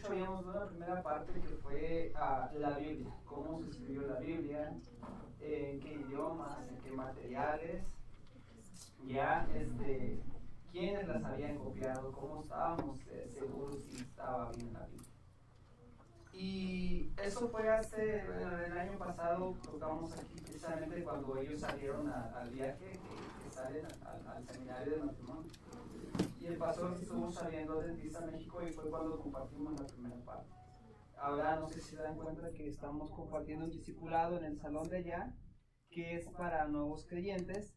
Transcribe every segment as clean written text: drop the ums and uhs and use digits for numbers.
mucho habíamos dado la primera parte que fue la Biblia, cómo se escribió la Biblia, en qué idiomas, en qué materiales, ya quiénes las habían copiado, cómo estábamos seguros si estaba bien la Biblia. Y eso fue el año pasado, tocamos aquí precisamente cuando ellos salieron al viaje, que salen al seminario de matrimonio. Y el pastor estuvo saliendo de Dentista México y fue cuando compartimos la primera parte. Ahora no sé si se dan cuenta que estamos compartiendo un discipulado en el salón de allá, que es para nuevos creyentes,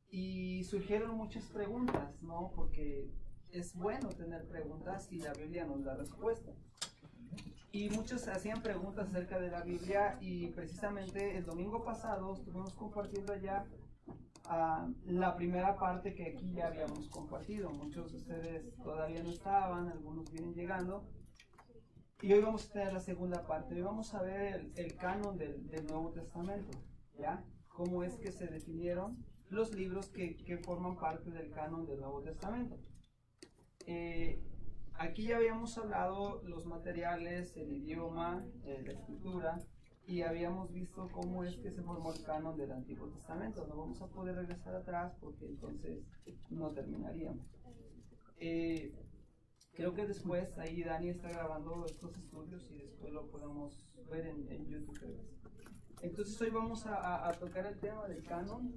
y surgieron muchas preguntas, ¿no? Porque es bueno tener preguntas y la Biblia nos da respuesta. Y muchos hacían preguntas acerca de la Biblia y precisamente el domingo pasado estuvimos compartiendo allá la primera parte que aquí ya habíamos compartido. Muchos de ustedes todavía no estaban, algunos vienen llegando. Y hoy vamos a tener la segunda parte. Hoy vamos a ver el canon del Nuevo Testamento, ¿ya? Cómo es que se definieron los libros que forman parte del canon del Nuevo Testamento. Aquí ya habíamos hablado los materiales, el idioma, la escritura, y habíamos visto cómo es que se formó el canon del Antiguo Testamento. No vamos a poder regresar atrás porque entonces no terminaríamos. Creo que después ahí Dani está grabando estos estudios y después lo podemos ver en YouTube. Entonces hoy vamos a tocar el tema del canon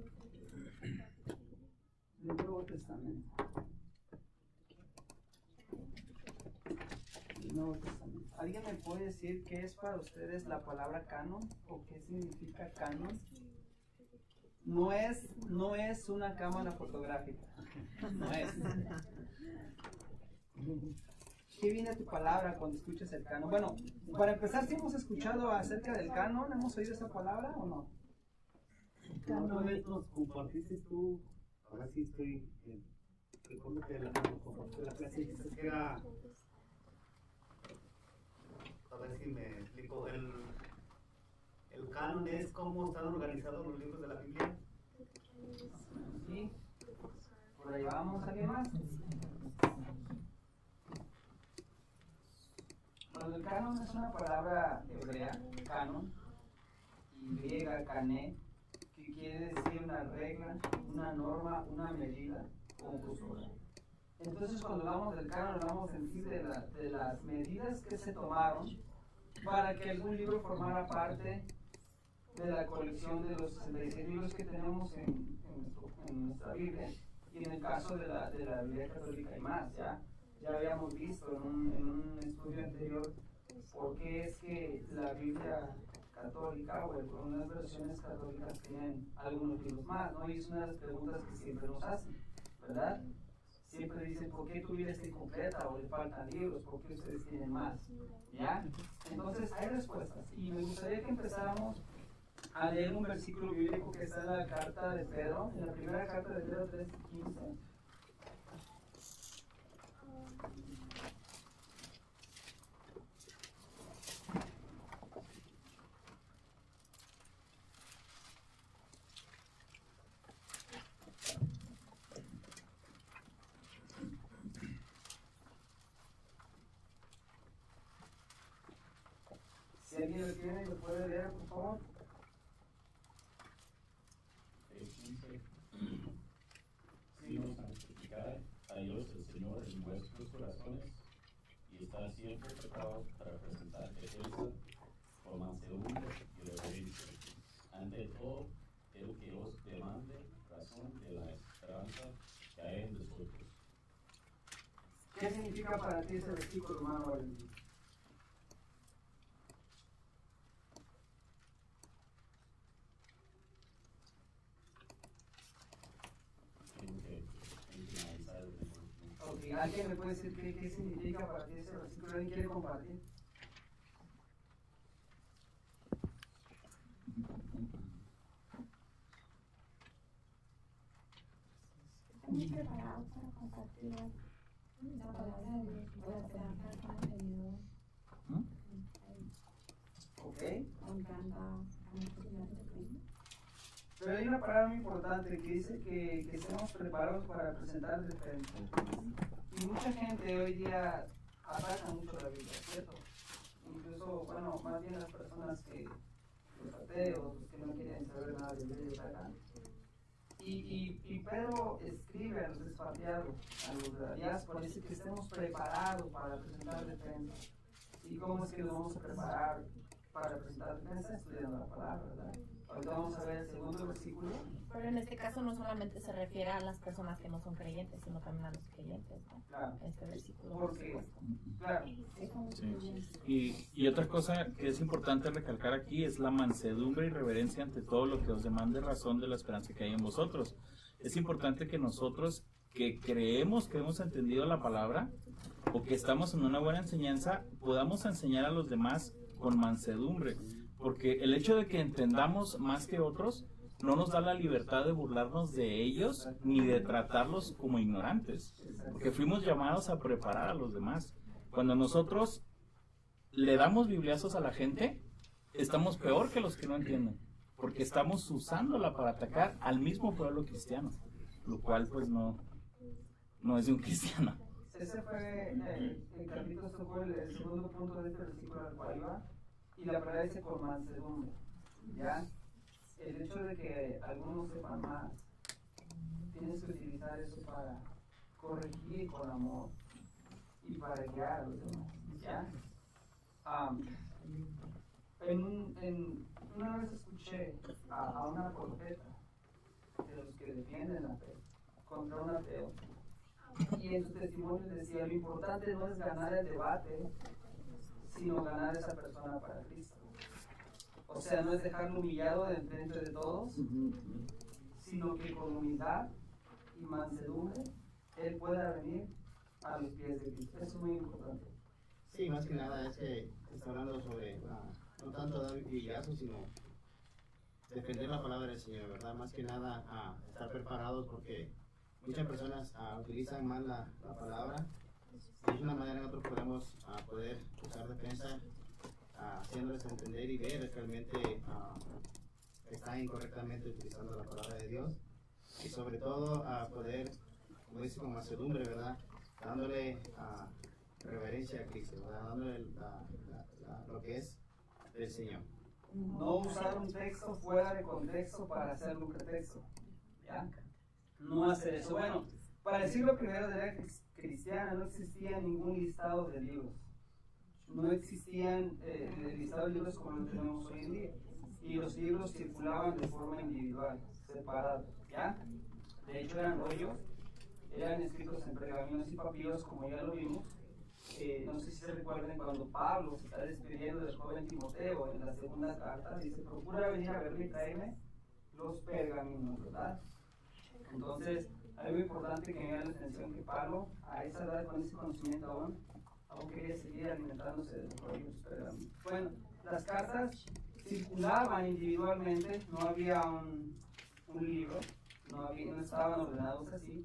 del Nuevo Testamento. Nuevo Testamento. ¿Alguien me puede decir qué es para ustedes la palabra canon o qué significa canon? No es una cámara fotográfica. No es. ¿Qué viene a tu palabra cuando escuchas el canon? Bueno, para empezar, ¿sí hemos escuchado acerca del canon? ¿Hemos oído esa palabra o no? Una vez nos compartiste tú, ahora sí estoy, recuerdo que nos compartiste la clase y dijiste que era, a ver si me explico, el canon es cómo están organizados los libros de la Biblia. Sí, por ahí vamos, ¿alguien más? Bueno, el canon es una palabra hebrea, canon, y griega, cané, que quiere decir una regla, una norma, una medida o un costumbre. Entonces, cuando hablamos del canon, hablamos en sí de las medidas que se tomaron para que algún libro formara parte de la colección de los 66 libros que tenemos en nuestra Biblia, y en el caso de la Biblia católica y más. Ya habíamos visto en un estudio anterior por qué es que la Biblia católica o algunas versiones católicas tienen algunos libros más, ¿no? Y es una de las preguntas que siempre nos hacen, ¿verdad? Siempre dicen, ¿por qué tu Biblia está incompleta o le faltan libros? ¿Por qué ustedes tienen más? ¿Ya? Entonces hay respuestas y me gustaría que empezáramos a leer un versículo bíblico que está en la carta de Pedro, en la primera carta de Pedro 3:15. Si alguien lo tiene, lo puede leer, por favor. Sino santificar a Dios el Señor en vuestros corazones y estar siempre preparados para presentar defensa con mansedumbre y reverencia. Ante todo, el que os demande razón de la esperanza que hay en vosotros. ¿Qué significa para ti ese versículo, hermano Valentín? Okay. ¿Alguien me puede decir qué significa para ti ese versículo? ¿Alguien quiere compartir? Estamos preparados para compartir la palabra de Dios, para esperanza que ha tenido. Ok. Honrando a nuestro Señor Jesucristo. Pero hay una palabra muy importante que dice que estemos preparados para presentar defensa. Y mucha gente hoy día ataca mucho la Biblia, ¿cierto? más bien las personas que, los ateos, los que no quieren saber nada de Dios acá. Y Pedro escribe a los expatriados, a los de la diáspora, dice que estemos preparados para presentar defensa. ¿Y cómo es que nos vamos a preparar para presentar defensa? Estudiando la palabra, ¿verdad? Ahorita vamos a ver el segundo versículo. Pero en este caso no solamente se refiere a las personas que no son creyentes, sino también a los creyentes, ¿no? Claro. Este versículo. Porque, claro. Sí. Y otra cosa que es importante recalcar aquí es la mansedumbre y reverencia ante todo lo que os demande razón de la esperanza que hay en vosotros. Es importante que nosotros, que creemos que hemos entendido la palabra o que estamos en una buena enseñanza, podamos enseñar a los demás con mansedumbre. Porque el hecho de que entendamos más que otros no nos da la libertad de burlarnos de ellos ni de tratarlos como ignorantes. Porque fuimos llamados a preparar a los demás. Cuando nosotros le damos bibliazos a la gente, estamos peor que los que no entienden. Porque estamos usándola para atacar al mismo pueblo cristiano. Lo cual pues no es de un cristiano. Ese fue el capítulo, este fue el segundo punto de este versículo al cual iba. Y la palabra dice por mansedumbre, ¿ya? El hecho de que algunos sepan más, tienes que utilizar eso para corregir con amor y para guiar a los demás, ¿ya? Una vez escuché a una profeta de los que defienden la fe contra un ateo, y en su testimonio decía, lo importante no es ganar el debate, sino ganar a esa persona para Cristo. O sea, no es dejarlo humillado delante de todos, sino que con humildad y mansedumbre él pueda venir a los pies de Cristo. Eso es muy importante. Sí, más que nada es que está hablando sobre no tanto dar villazos, sino defender la palabra del Señor, ¿verdad? Más que nada estar preparados, porque muchas personas utilizan mal la palabra. De una manera nosotros podemos poder usar defensa, haciéndoles entender y ver que realmente están incorrectamente utilizando la palabra de Dios, y sobre todo poder, como dice, con mansedumbre, ¿verdad? Dándole reverencia a Cristo, ¿verdad? Dándole lo que es del Señor. No usar un texto fuera de contexto para hacerlo un pretexto, ¿ya? No hacer eso. Bueno, para el siglo primero de la era cristiana no existía ningún listado de libros. No existían listados de libros como lo tenemos hoy en día. Y los libros circulaban de forma individual, separados, ¿ya? De hecho eran rollos, eran escritos en pergaminos y papiros, como ya lo vimos. No sé si se recuerden cuando Pablo se está despidiendo del joven Timoteo en la segunda carta, dice, procura venir a verme y tráeme los pergaminos, ¿verdad? Entonces, algo importante que me da la atención que Pablo, a esa edad, con ese conocimiento aún quería seguir alimentándose de los rollos pergaminos. Bueno, las cartas circulaban individualmente, no había un libro, no estaban ordenados así.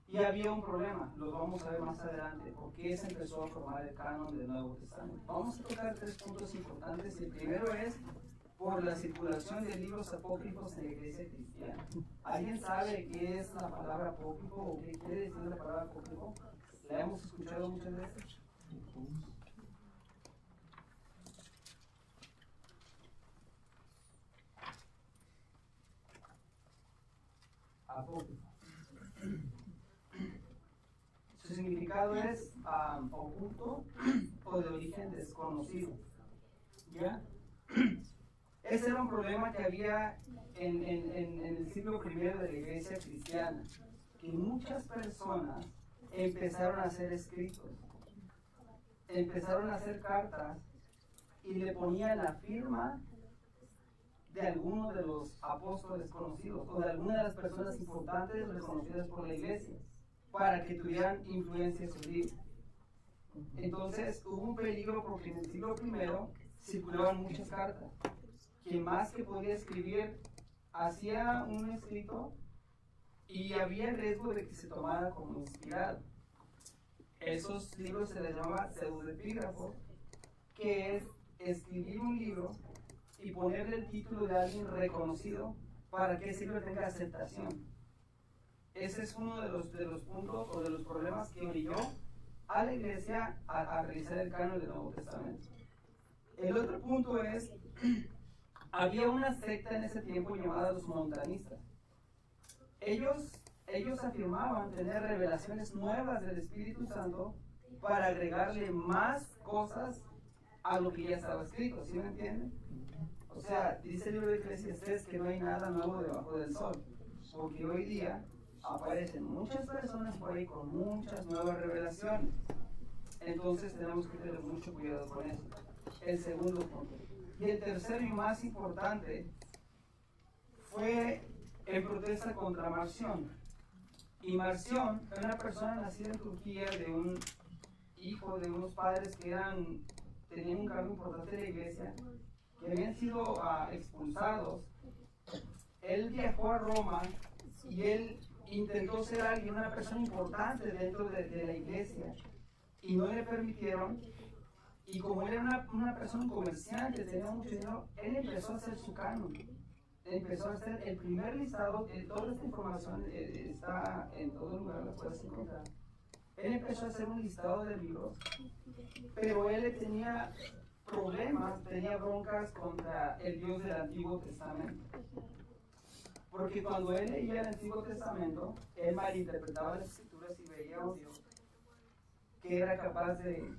Y había un problema, lo vamos a ver más adelante, porque se empezó a formar el canon del Nuevo Testamento. Vamos a tocar 3 puntos importantes. El primero es por la circulación de libros apócrifos en la iglesia cristiana. ¿Alguien sabe qué es la palabra apócrifo o qué quiere decir la palabra apócrifo? ¿La hemos escuchado muchas veces? Apócrifo. Su significado es oculto o de origen desconocido. ¿Ya? Ese era un problema que había en el siglo I de la iglesia cristiana, que muchas personas empezaron a hacer escritos, empezaron a hacer cartas y le ponían la firma de alguno de los apóstoles conocidos o de alguna de las personas importantes reconocidas por la iglesia, para que tuvieran influencia sobre ellos. Entonces hubo un peligro porque en el siglo I circulaban muchas cartas. Quien más que podía escribir hacía un escrito y había el riesgo de que se tomara como inspirado. Esos libros se les llamaba pseudoepígrafos, que es escribir un libro y ponerle el título de alguien reconocido para que ese libro tenga aceptación. Ese es uno de los puntos o de los problemas que orilló a la iglesia a realizar el canon del Nuevo Testamento. El otro punto es, había una secta en ese tiempo llamada los montanistas. Ellos afirmaban tener revelaciones nuevas del Espíritu Santo para agregarle más cosas a lo que ya estaba escrito, ¿sí me entienden? O sea, dice el libro de Eclesiastés que no hay nada nuevo debajo del sol, porque hoy día aparecen muchas personas por ahí con muchas nuevas revelaciones. Entonces tenemos que tener mucho cuidado con eso. El segundo punto. Y el tercero y más importante fue en protesta contra Marción. Y Marción era una persona nacida en Turquía de un hijo de unos padres que tenían un cargo importante en la iglesia, que habían sido expulsados. Él viajó a Roma y él intentó ser alguien, una persona importante dentro de la iglesia, y no le permitieron. Y como él era una persona comerciante, tenía mucho dinero, él empezó a hacer su canon. Empezó a hacer el primer listado, toda esta información está en todo lugar, la puedes encontrar. Él empezó a hacer un listado de libros, pero él tenía problemas, tenía broncas contra el Dios del Antiguo Testamento. Porque cuando él leía el Antiguo Testamento, él malinterpretaba las escrituras y veía a un Dios que era capaz de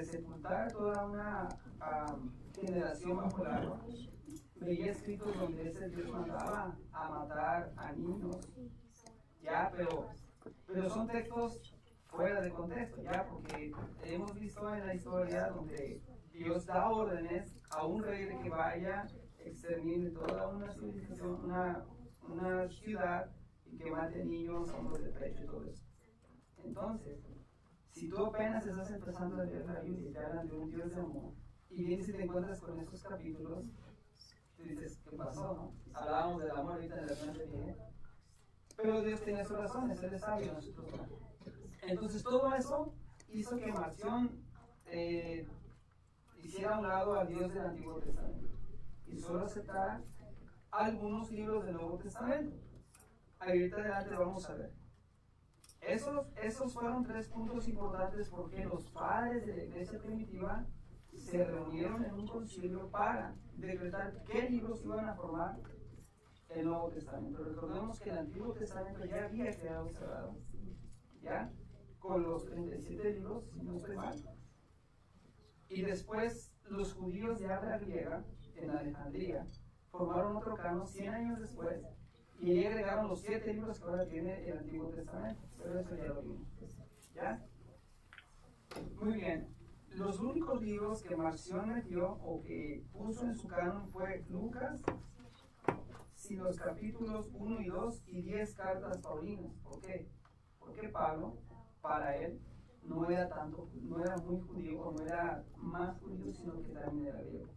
sepultar toda una generación bajo el agua. Veía escritos donde ese Dios mandaba a matar a niños, ya, pero son textos fuera de contexto, ya, porque hemos visto en la historia donde Dios da órdenes a un rey de que vaya, extermine toda una civilización, una ciudad, y que mate niños, hombres de pecho y todo eso. Entonces, si tú apenas estás empezando a leer la Biblia y te hablan de un Dios de amor, y vienes y te encuentras con estos capítulos, tú dices, ¿qué pasó? ¿No? Hablábamos del amor ahorita en la semana que viene, pero Dios tiene sus razones, Él es sabio, nosotros no. Entonces todo eso hizo que Marción hiciera a un lado al Dios del Antiguo Testamento y solo aceptara algunos libros del Nuevo Testamento. Ahorita adelante vamos a ver. Esos fueron 3 puntos importantes porque los padres de la iglesia primitiva se reunieron en un concilio para decretar qué libros iban a formar el Nuevo Testamento. Recordemos que el Antiguo Testamento ya había quedado cerrado, ya, con los 37 libros, si no estoy mal. Y después los judíos de habla griega, en Alejandría, formaron otro canon 100 años después, y ahí agregaron los 7 libros que ahora tiene el Antiguo Testamento. Pero eso ya lo vimos. ¿Ya? Muy bien. Los únicos libros que Marción metió o que puso en su canon fue Lucas, y los capítulos 1 y 2 y 10 cartas paulinas. ¿Por qué? Porque Pablo, para él, no era muy judío, o no era más judío, sino que también era griego.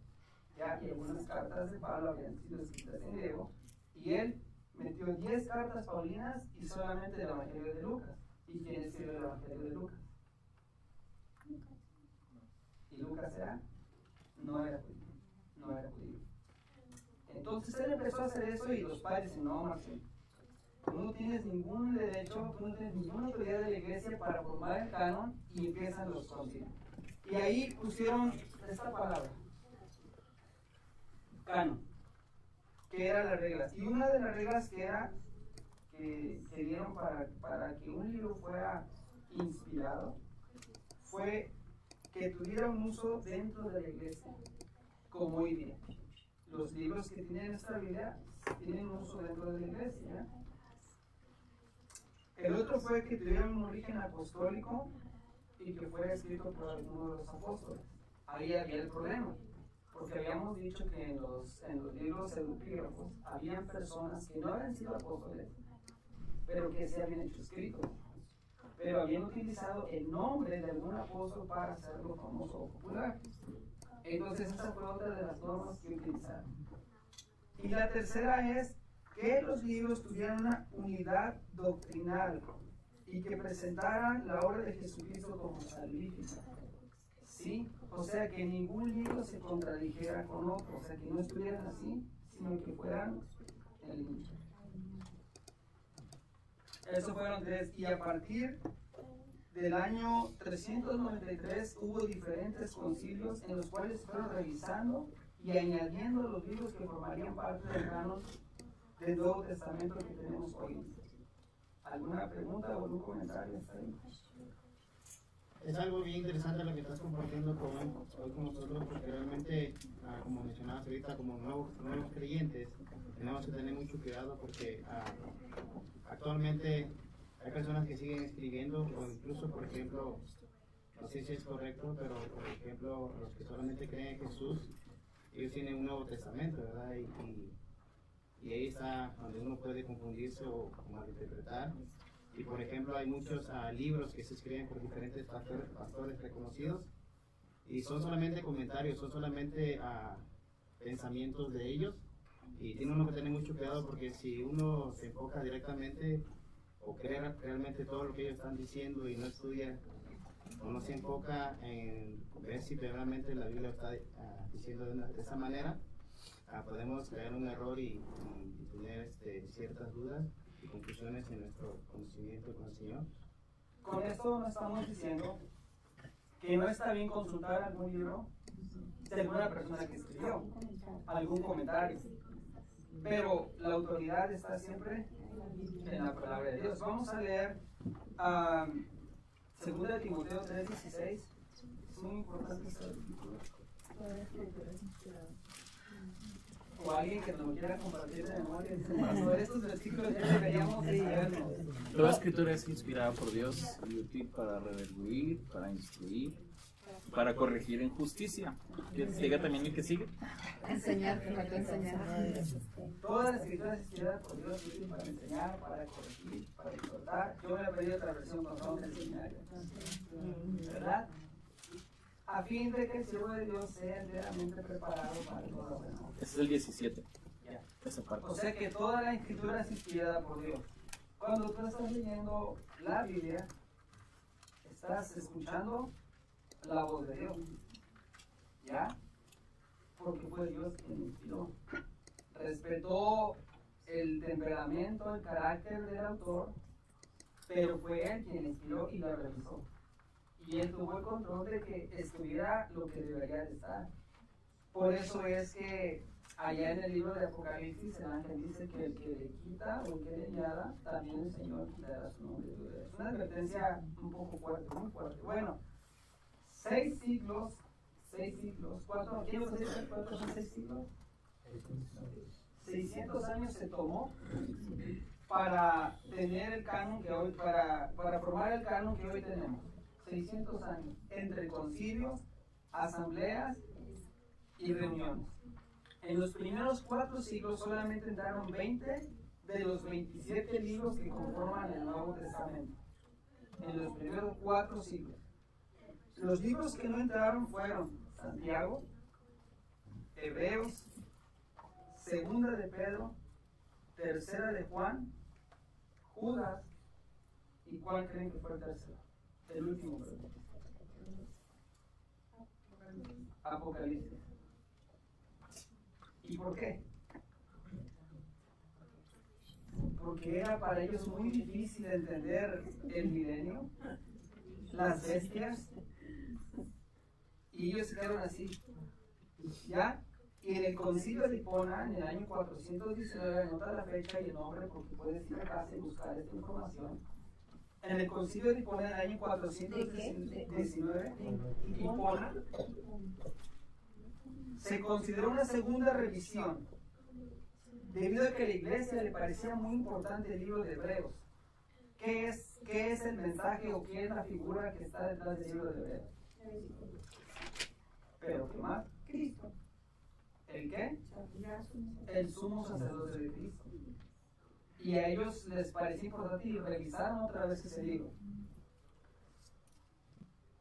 ¿Ya? Y algunas cartas de Pablo habían sido escritas en griego, y él metió 10 cartas paulinas y solamente el Evangelio de Lucas. ¿Y quién escribió el Evangelio de Lucas? ¿Y Lucas no era judío? Entonces él empezó a hacer eso y los padres dicen, no, Marcelo, tú no tienes ningún derecho, tú no tienes ninguna autoridad de la iglesia para formar el canon, y empiezan los concilios. Y ahí pusieron esta palabra, canon, que eran las reglas. Y una de las reglas que dieron para que un libro fuera inspirado fue que tuviera un uso dentro de la iglesia, como hoy día. Los libros que tienen nuestra Biblia tienen un uso dentro de la iglesia. El otro fue que tuviera un origen apostólico y que fuera escrito por alguno de los apóstoles. Ahí había el problema, porque habíamos dicho que en los libros pseudopígrafos habían personas que no habían sido apóstoles, pero que se habían hecho escritos, pero habían utilizado el nombre de algún apóstol para hacerlo famoso o popular. Entonces esa fue otra de las normas que utilizaron. Y la tercera es que los libros tuvieran una unidad doctrinal y que presentaran la obra de Jesucristo como salvífica. ¿Sí? O sea, que ningún libro se contradijera con otro, o sea, que no estuvieran así, sino que fueran el mismo. Eso fueron 3. Y a partir del año 393 hubo diferentes concilios en los cuales fueron revisando y añadiendo los libros que formarían parte del canon del Nuevo Testamento que tenemos hoy. ¿Alguna pregunta o algún comentario? Es algo bien interesante lo que estás compartiendo hoy con nosotros, porque realmente, como mencionabas ahorita, como nuevos creyentes, tenemos que tener mucho cuidado porque actualmente hay personas que siguen escribiendo, o incluso, por ejemplo, no sé si es correcto, pero por ejemplo, los que solamente creen en Jesús, ellos tienen un Nuevo Testamento, ¿verdad? Y ahí está donde uno puede confundirse o malinterpretar. Y por ejemplo, hay muchos libros que se escriben por diferentes pastores reconocidos y son solamente comentarios, son solamente pensamientos de ellos. Y tiene uno que tener mucho cuidado porque si uno se enfoca directamente o cree realmente todo lo que ellos están diciendo y no estudia o no se enfoca en ver si realmente la Biblia está diciendo de esa manera, podemos caer en un error y tener ciertas dudas y conclusiones en nuestro conocimiento con el Señor. Con esto no estamos diciendo que no está bien consultar algún libro de alguna persona que escribió, algún comentario, pero la autoridad está siempre en la palabra de Dios. Vamos a leer 2 Timoteo 3:16. Es muy importante este artículo. O alguien que nos lo quiera compartir de memoria. Sobre estos versículos ya deberíamos leerlos. Toda escritura es inspirada por Dios y útil para redarguir, para instruir, para corregir en justicia. ¿Quieres que diga también el que sigue? Enseñar, para que enseñar. Toda la escritura es inspirada por Dios y útil para enseñar, para corregir, para exhortar. Yo me he pedido otra versión con vamos a enseñar. ¿Verdad? A fin de que el siervo de Dios sea enteramente preparado para todo bueno. Ese es el 17. Ya. Esa parte. O sea que toda la escritura es inspirada por Dios. Cuando tú estás leyendo la Biblia, estás escuchando la voz de Dios. ¿Ya? Porque fue Dios quien inspiró. Respetó el temperamento, el carácter del autor, pero fue él quien inspiró y la realizó. Y él tuvo el control de que estuviera lo que debería de estar. Por eso es que allá en el libro de Apocalipsis el ángel dice que el que le quita o el que le añada, también el Señor quitará su nombre. Es una advertencia un poco fuerte, muy fuerte. Bueno, 6 siglos, ¿cuántos son 6 siglos? 600 años se tomó para tener el canon que hoy, para formar el canon que hoy tenemos. 600 años, entre concilios, asambleas y reuniones. En los primeros 4 siglos solamente entraron 20 de los 27 libros que conforman el Nuevo Testamento. En los primeros 4 siglos. Los libros que no entraron fueron Santiago, Hebreos, Segunda de Pedro, Tercera de Juan, Judas, ¿y cuál creen que fue el tercero? El último, Apocalipsis. ¿Y por qué? Porque era para ellos muy difícil entender el milenio, las bestias, y ellos se quedaron así. ¿Ya? Y en el concilio de Hipona, en el año 419, anota la fecha y el nombre porque puedes ir a casa y buscar esta información. En el concilio de Hipona, en el año 419, Hipona, se consideró una segunda revisión, debido a que a la iglesia le parecía muy importante el libro de Hebreos. ¿Qué es el mensaje o qué es la figura que está detrás del libro de Hebreos? ¿Pero qué más? Cristo. ¿El qué? El sumo sacerdote de Cristo. Y a ellos les parecía importante y revisaron otra vez ese libro.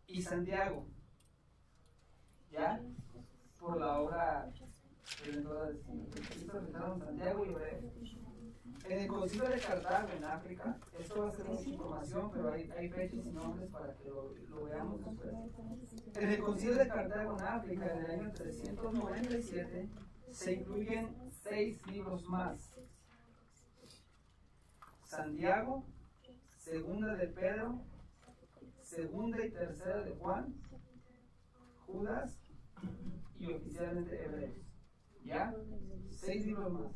Y Santiago, ¿ya? Por la obra redentora de Cristo, revisaron Santiago y Hebreos. En el concilio de Cartago, en África, esto va a ser mucha información, pero hay fechas y nombres para que lo veamos después. En el concilio de Cartago, en África, en el año 397, se incluyen 6 libros más. Santiago, Segunda de Pedro, segunda y tercera de Juan, Judas y oficialmente Hebreos. ¿Ya? 6 libros más.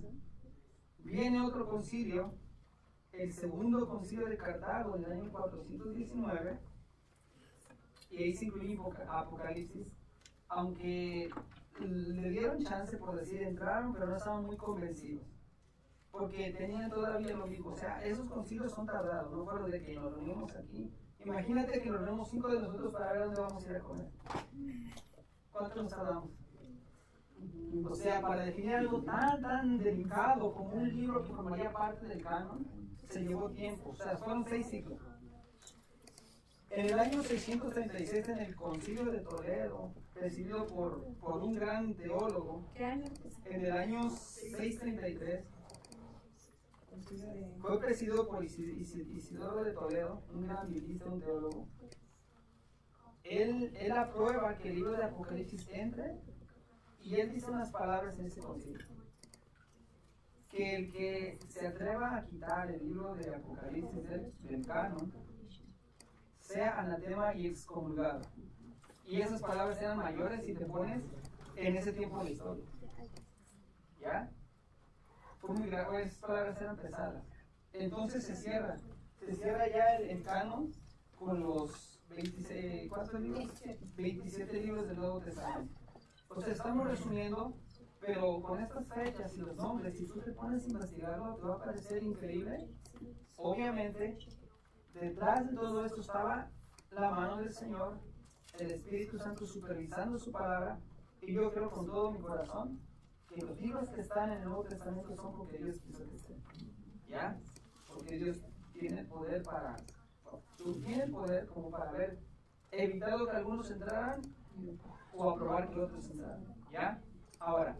Viene otro concilio, el segundo concilio de Cartago en el año 419, y ahí se incluye Apocalipsis, aunque le dieron chance, por decir, entraron, pero no estaban muy convencidos, porque tenían todavía lo mismo. O sea, esos concilios son tardados, no fue lo de que nos reunimos aquí. Imagínate que nos reunimos 5 de nosotros para ver dónde vamos a ir a comer. ¿Cuánto nos tardamos? O sea, para definir algo tan delicado como un libro que formaría parte del canon, se llevó tiempo. O sea, fueron 6 siglos. En el año 636, en el Concilio de Toledo, presidido por un gran teólogo, ¿Qué año? en el año 633, fue presidido por Isidoro de Toledo, un gran biblista, un teólogo. Él aprueba que el libro de Apocalipsis entre, y él dice unas palabras en ese concilio: que el que se atreva a quitar el libro de Apocalipsis del canon sea anatema y excomulgado. Y esas palabras eran mayores si te pones en ese tiempo de la historia. ¿Ya? Fue muy grave, esas palabras eran pesadas. Entonces se cierra ya el canon con los 26, ¿cuántos libros? 27 libros del Nuevo Testamento. O sea, estamos resumiendo, pero con estas fechas y los nombres, si tú te pones a investigarlo, te va a parecer increíble. Obviamente, detrás de todo esto estaba la mano del Señor, el Espíritu Santo supervisando su palabra, y yo creo con todo mi corazón que los libros que están en el Nuevo Testamento son porque Dios quiso que estén. ¿Ya? Porque Dios tiene el poder como para haber evitado que algunos entraran o aprobar que otros entraran. ¿Ya? Ahora,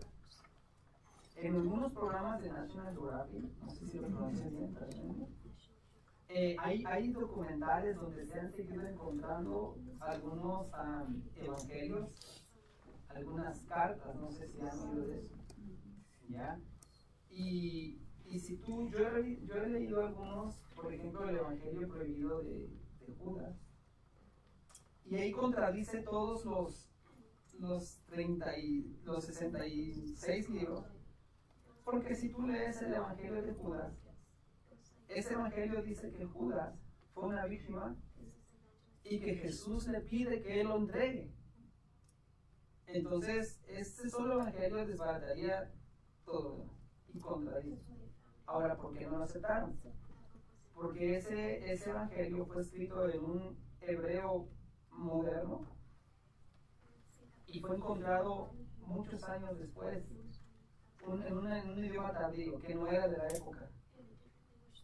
en algunos programas de National Geographic, no sé si lo pronuncian bien, hay documentales donde se han seguido encontrando algunos evangelios, algunas cartas, no sé si han oído de eso. ¿Ya? Y si tú, yo he leído algunos, por ejemplo, el Evangelio Prohibido de Judas, y ahí contradice todos los 66 libros, porque si tú lees el Evangelio de Judas, ese Evangelio dice que Judas fue una víctima y que Jesús le pide que él lo entregue. Entonces, este solo Evangelio desbarataría todo y contradice. Ahora, ¿por qué no lo aceptaron? Porque ese Evangelio fue escrito en un hebreo moderno y fue encontrado muchos años después en un idioma tardío que no era de la época.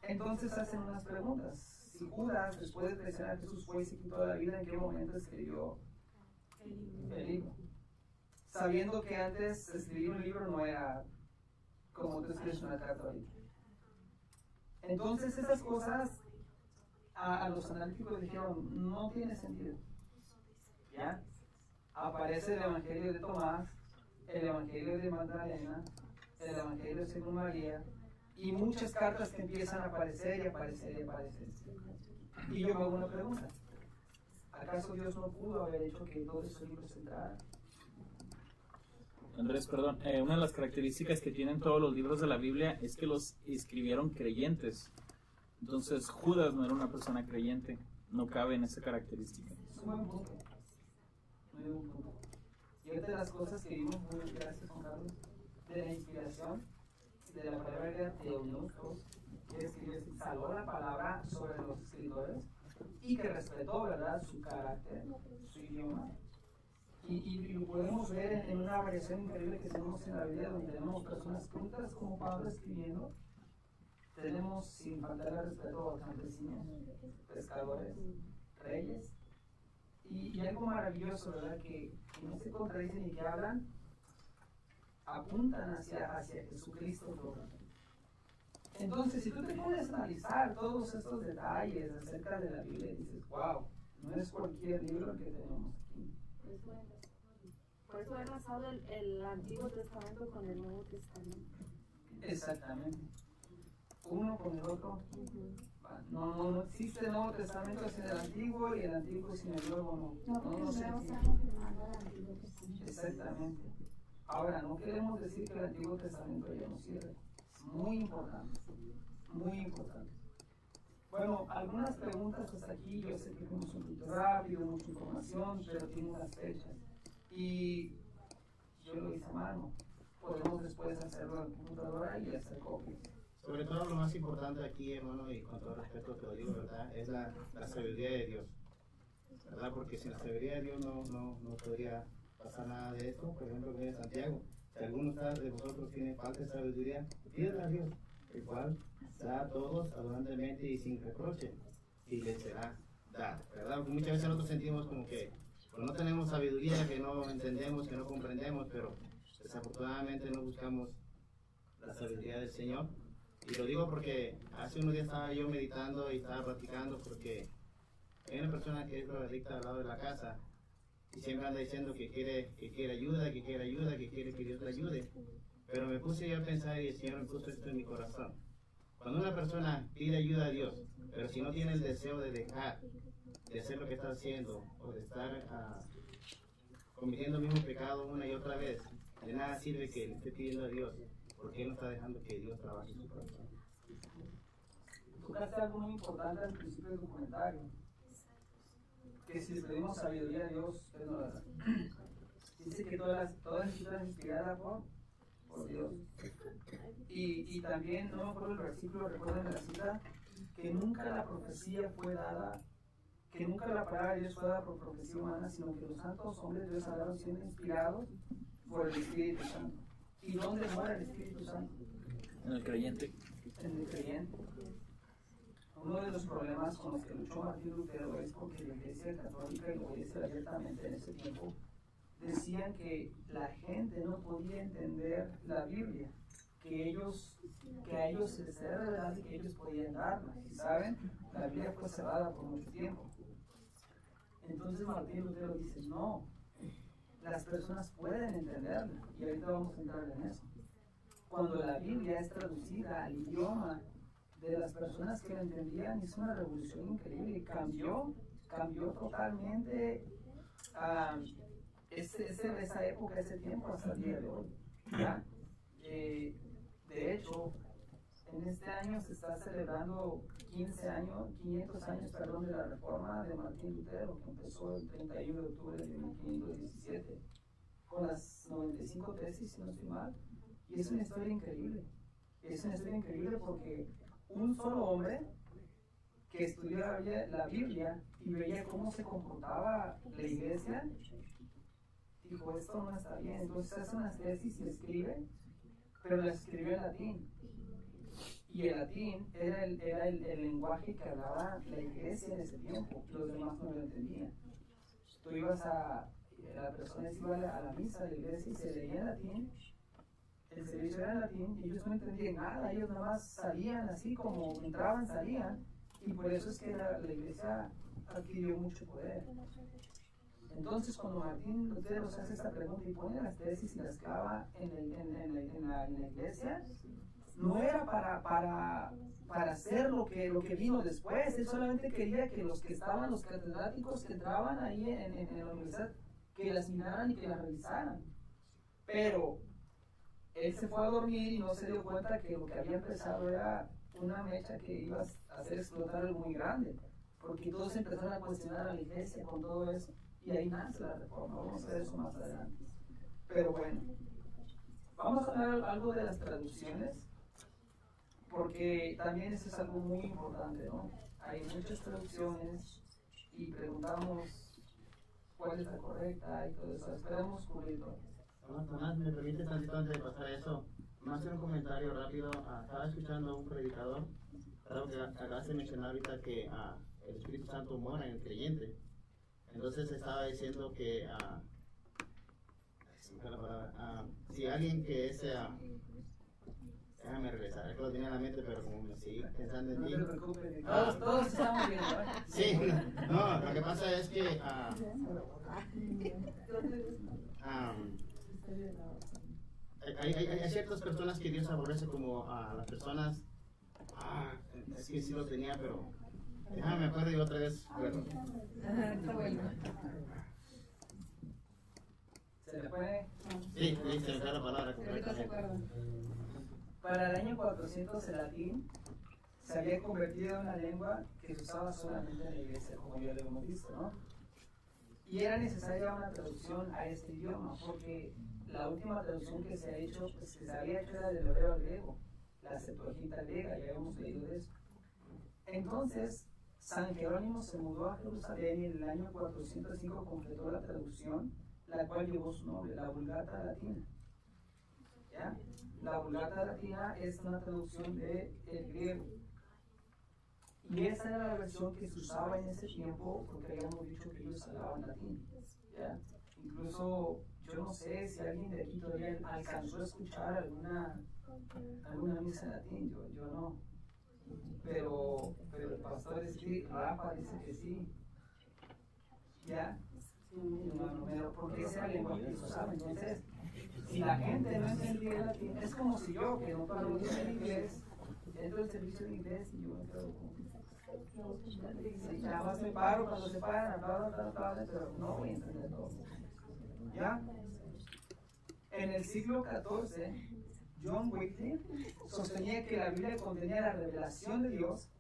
Entonces hacen unas preguntas. Si Judas, después de traicionar a Jesús, fue y se quitó la vida, ¿en qué momento escribió el libro? Sabiendo que antes escribir un libro no era como tú escribes una carta ahorita. Entonces esas cosas a los analíticos dijeron, no tiene sentido. ¿Ya? Aparece el Evangelio de Tomás, el Evangelio de Magdalena, el Evangelio según María, y muchas cartas que empiezan a aparecer y aparecer y aparecer. Y yo me hago una pregunta: ¿acaso Dios no pudo haber hecho que todos esos libros entraran? Andrés, perdón, una de las características que tienen todos los libros de la Biblia es que los escribieron creyentes. Entonces Judas no era una persona creyente, no cabe en esa característica. Es un buen punto. Muy buen punto. Y otra de las cosas que vimos, muy gracias Juan Carlos, de la inspiración de la palabra teólogo, que escribió, salvó la palabra sobre los escritores y que respetó, ¿verdad?, su carácter, su idioma. Y lo podemos ver en una variación increíble que tenemos en la Biblia, donde tenemos personas cultas como Pablo escribiendo, tenemos, sin faltar el respeto, a campesinos, pescadores, reyes, y algo maravilloso, ¿verdad?, que no se contradicen y que hablan, apuntan hacia Jesucristo todo. Entonces, si tú te pones a analizar todos estos detalles acerca de la Biblia, dices, wow, no es cualquier libro que tenemos aquí. Por eso he basado el Antiguo Testamento con el Nuevo Testamento. Exactamente. Uno con el otro van No existe el Nuevo Testamento sin el Antiguo y el Antiguo sin el Nuevo. No, porque No se luego entiende. estamos firmando el Antiguo Testamento. Exactamente. Ahora, no queremos decir que el Antiguo Testamento ya no sirve. Es muy importante. Muy importante. Bueno, algunas preguntas hasta aquí. Yo sé que fuimos un poquito rápido, mucha información, pero tiene unas fechas. Y yo lo hice a mano. Podemos después hacerlo en computadora y hacer copias. Sobre todo lo más importante aquí, hermano, y con todo respeto te lo digo, ¿verdad? Es la sabiduría de Dios, ¿verdad? Porque sin la sabiduría de Dios no podría pasar nada de esto. Por ejemplo, viene Santiago. Si alguno de vosotros tiene falta de sabiduría, pídela a Dios, el cual da a todos abundantemente y sin reproche, y le será dado, ¿verdad? Porque muchas veces nosotros sentimos como que pues, no tenemos sabiduría, que no entendemos, que no comprendemos, pero desafortunadamente no buscamos la sabiduría del Señor. Y lo digo porque hace unos días estaba yo meditando y estaba platicando porque hay una persona que es drogadicta al lado de la casa y siempre anda diciendo que quiere ayuda, que quiere que Dios le ayude. Pero me puse yo a pensar y el Señor me puso esto en mi corazón. Cuando una persona pide ayuda a Dios, pero si no tiene el deseo de dejar de hacer lo que está haciendo o de estar cometiendo el mismo pecado una y otra vez, de nada sirve que le esté pidiendo a Dios, porque Él no está dejando que Dios trabaje en su corazón. Tocaste algo muy importante al principio del documentario, que si le pedimos sabiduría a Dios, Él nos la da. Dice que todas las escrituras inspiradas por Dios. Y también, no me acuerdo el versículo, recuerden la cita, que nunca la profecía fue dada, que nunca la palabra de Dios fue dada por profecía humana, sino que los santos hombres de Dios hablaron siendo inspirados por el Espíritu Santo. ¿Y dónde mora el Espíritu Santo? En el creyente. En el creyente. Uno de los problemas con los que luchó Martín Lutero es porque la Iglesia Católica y la Iglesia abiertamente en ese tiempo decían que la gente no podía entender la Biblia, que a ellos se les era revelado y que ellos podían darla. Y saben, la Biblia fue cerrada por mucho tiempo. Entonces Martín Lutero dice, no, las personas pueden entenderla, y ahorita vamos a entrar en eso. Cuando la Biblia es traducida al idioma de las personas que la entendían, hizo una revolución increíble, cambió totalmente esa época, ese tiempo hasta el día de hoy. ¿Ya? De hecho, en este año se está celebrando 500 años de la reforma de Martín Lutero, que empezó el 31 de octubre de 1517, con las 95 tesis, si no estoy mal, y es una historia increíble. Es una historia increíble porque un solo hombre que estudiaba la Biblia y veía cómo se comportaba la iglesia, dijo, esto no está bien. Entonces hace unas tesis y escribe, pero las escribió en latín. Y el latín era el lenguaje que hablaba la iglesia en ese tiempo. Los demás no lo entendían. Tú la persona iba a la misa de la iglesia y se leía en latín. El servicio era en latín y ellos no entendían nada. Ellos nada más salían así como entraban, salían. Y por eso es que la iglesia adquirió mucho poder. Entonces, cuando Martín Lutero se hace esta pregunta y pone las tesis y las clava en la iglesia, no era para hacer lo que vino después. Él solamente quería que los catedráticos que entraban ahí en la universidad, que las miraran y que las revisaran. Pero él se fue a dormir y no se dio cuenta que lo que había empezado era una mecha que iba a hacer explotar algo muy grande, porque todos empezaron a cuestionar a la iglesia con todo eso, y ahí nace la reforma. Vamos a ver eso más adelante. Pero bueno, vamos a hablar algo de las traducciones, porque también eso es algo muy importante, ¿no? Hay muchas traducciones y preguntamos cuál es la correcta y todo eso. Esperamos cubrirlo. Tomás, ¿me permite tantito antes de pasar a eso? Más hacer un comentario rápido. Estaba escuchando a un predicador, claro que acabas de mencionar ahorita que el Espíritu Santo mora en el creyente. Entonces estaba diciendo que si alguien que es déjame regresar, es que lo tenía en la mente, pero como me seguí pensando en ti. No te preocupes, todos estamos viendo, ¿eh? Sí, no, lo que pasa es que hay ciertas personas que Dios aborrece, como a las personas, es que sí lo tenía, pero Me acuerdo y otra vez. Bueno. ¿Se le puede? Sí, se me da la palabra completamente. Para el año 400 el latín se había convertido en una lengua que se usaba solamente en la iglesia, como ya lo hemos visto, ¿no? Y era necesaria una traducción a este idioma, porque la última traducción que se ha hecho, pues que se había hecho era del hebreo al griego, la Septuaginta griega, ya hemos leído de eso. Entonces, San Jerónimo se mudó a Jerusalén y en el año 405 completó la traducción, la cual llevó su nombre, la Vulgata Latina. ¿Ya? La Vulgata Latina es una traducción del griego. Y esa era la versión que se usaba en ese tiempo, porque habíamos dicho que ellos hablaban latín. ¿Ya? Incluso, yo no sé si alguien de aquí todavía alcanzó a escuchar alguna misa en latín, yo no. Pero el pastor Rafa dice que sí. ¿Ya? Porque esa era la lengua que se usaba. Entonces, si la gente no entendía el latín, es como si yo, que no hablo bien el inglés, entro al servicio de inglés y yo me quedo como... Nada más me paro cuando se paran, pero no voy a entender todo. ¿Ya? En el siglo XIV, John Wycliffe sostenía que la Biblia contenía la revelación de Dios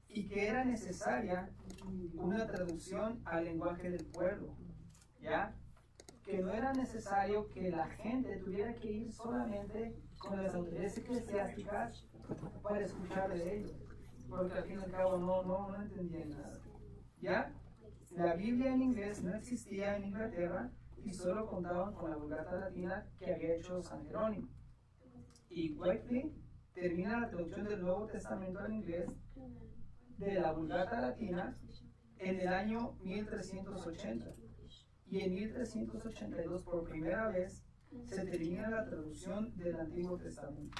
y que era necesaria una traducción al lenguaje del pueblo. ¿Ya? Que no era necesario que la gente tuviera que ir solamente con las autoridades eclesiásticas para escuchar de ellos, porque al fin y al cabo no entendían nada. ¿Ya? La Biblia en inglés no existía en Inglaterra y solo contaban con la Vulgata Latina que había hecho San Jerónimo. Y Wycliffe termina la traducción del Nuevo Testamento al inglés de la Vulgata Latina en el año 1380. Y en 1382, por primera vez, se termina la traducción del Antiguo Testamento.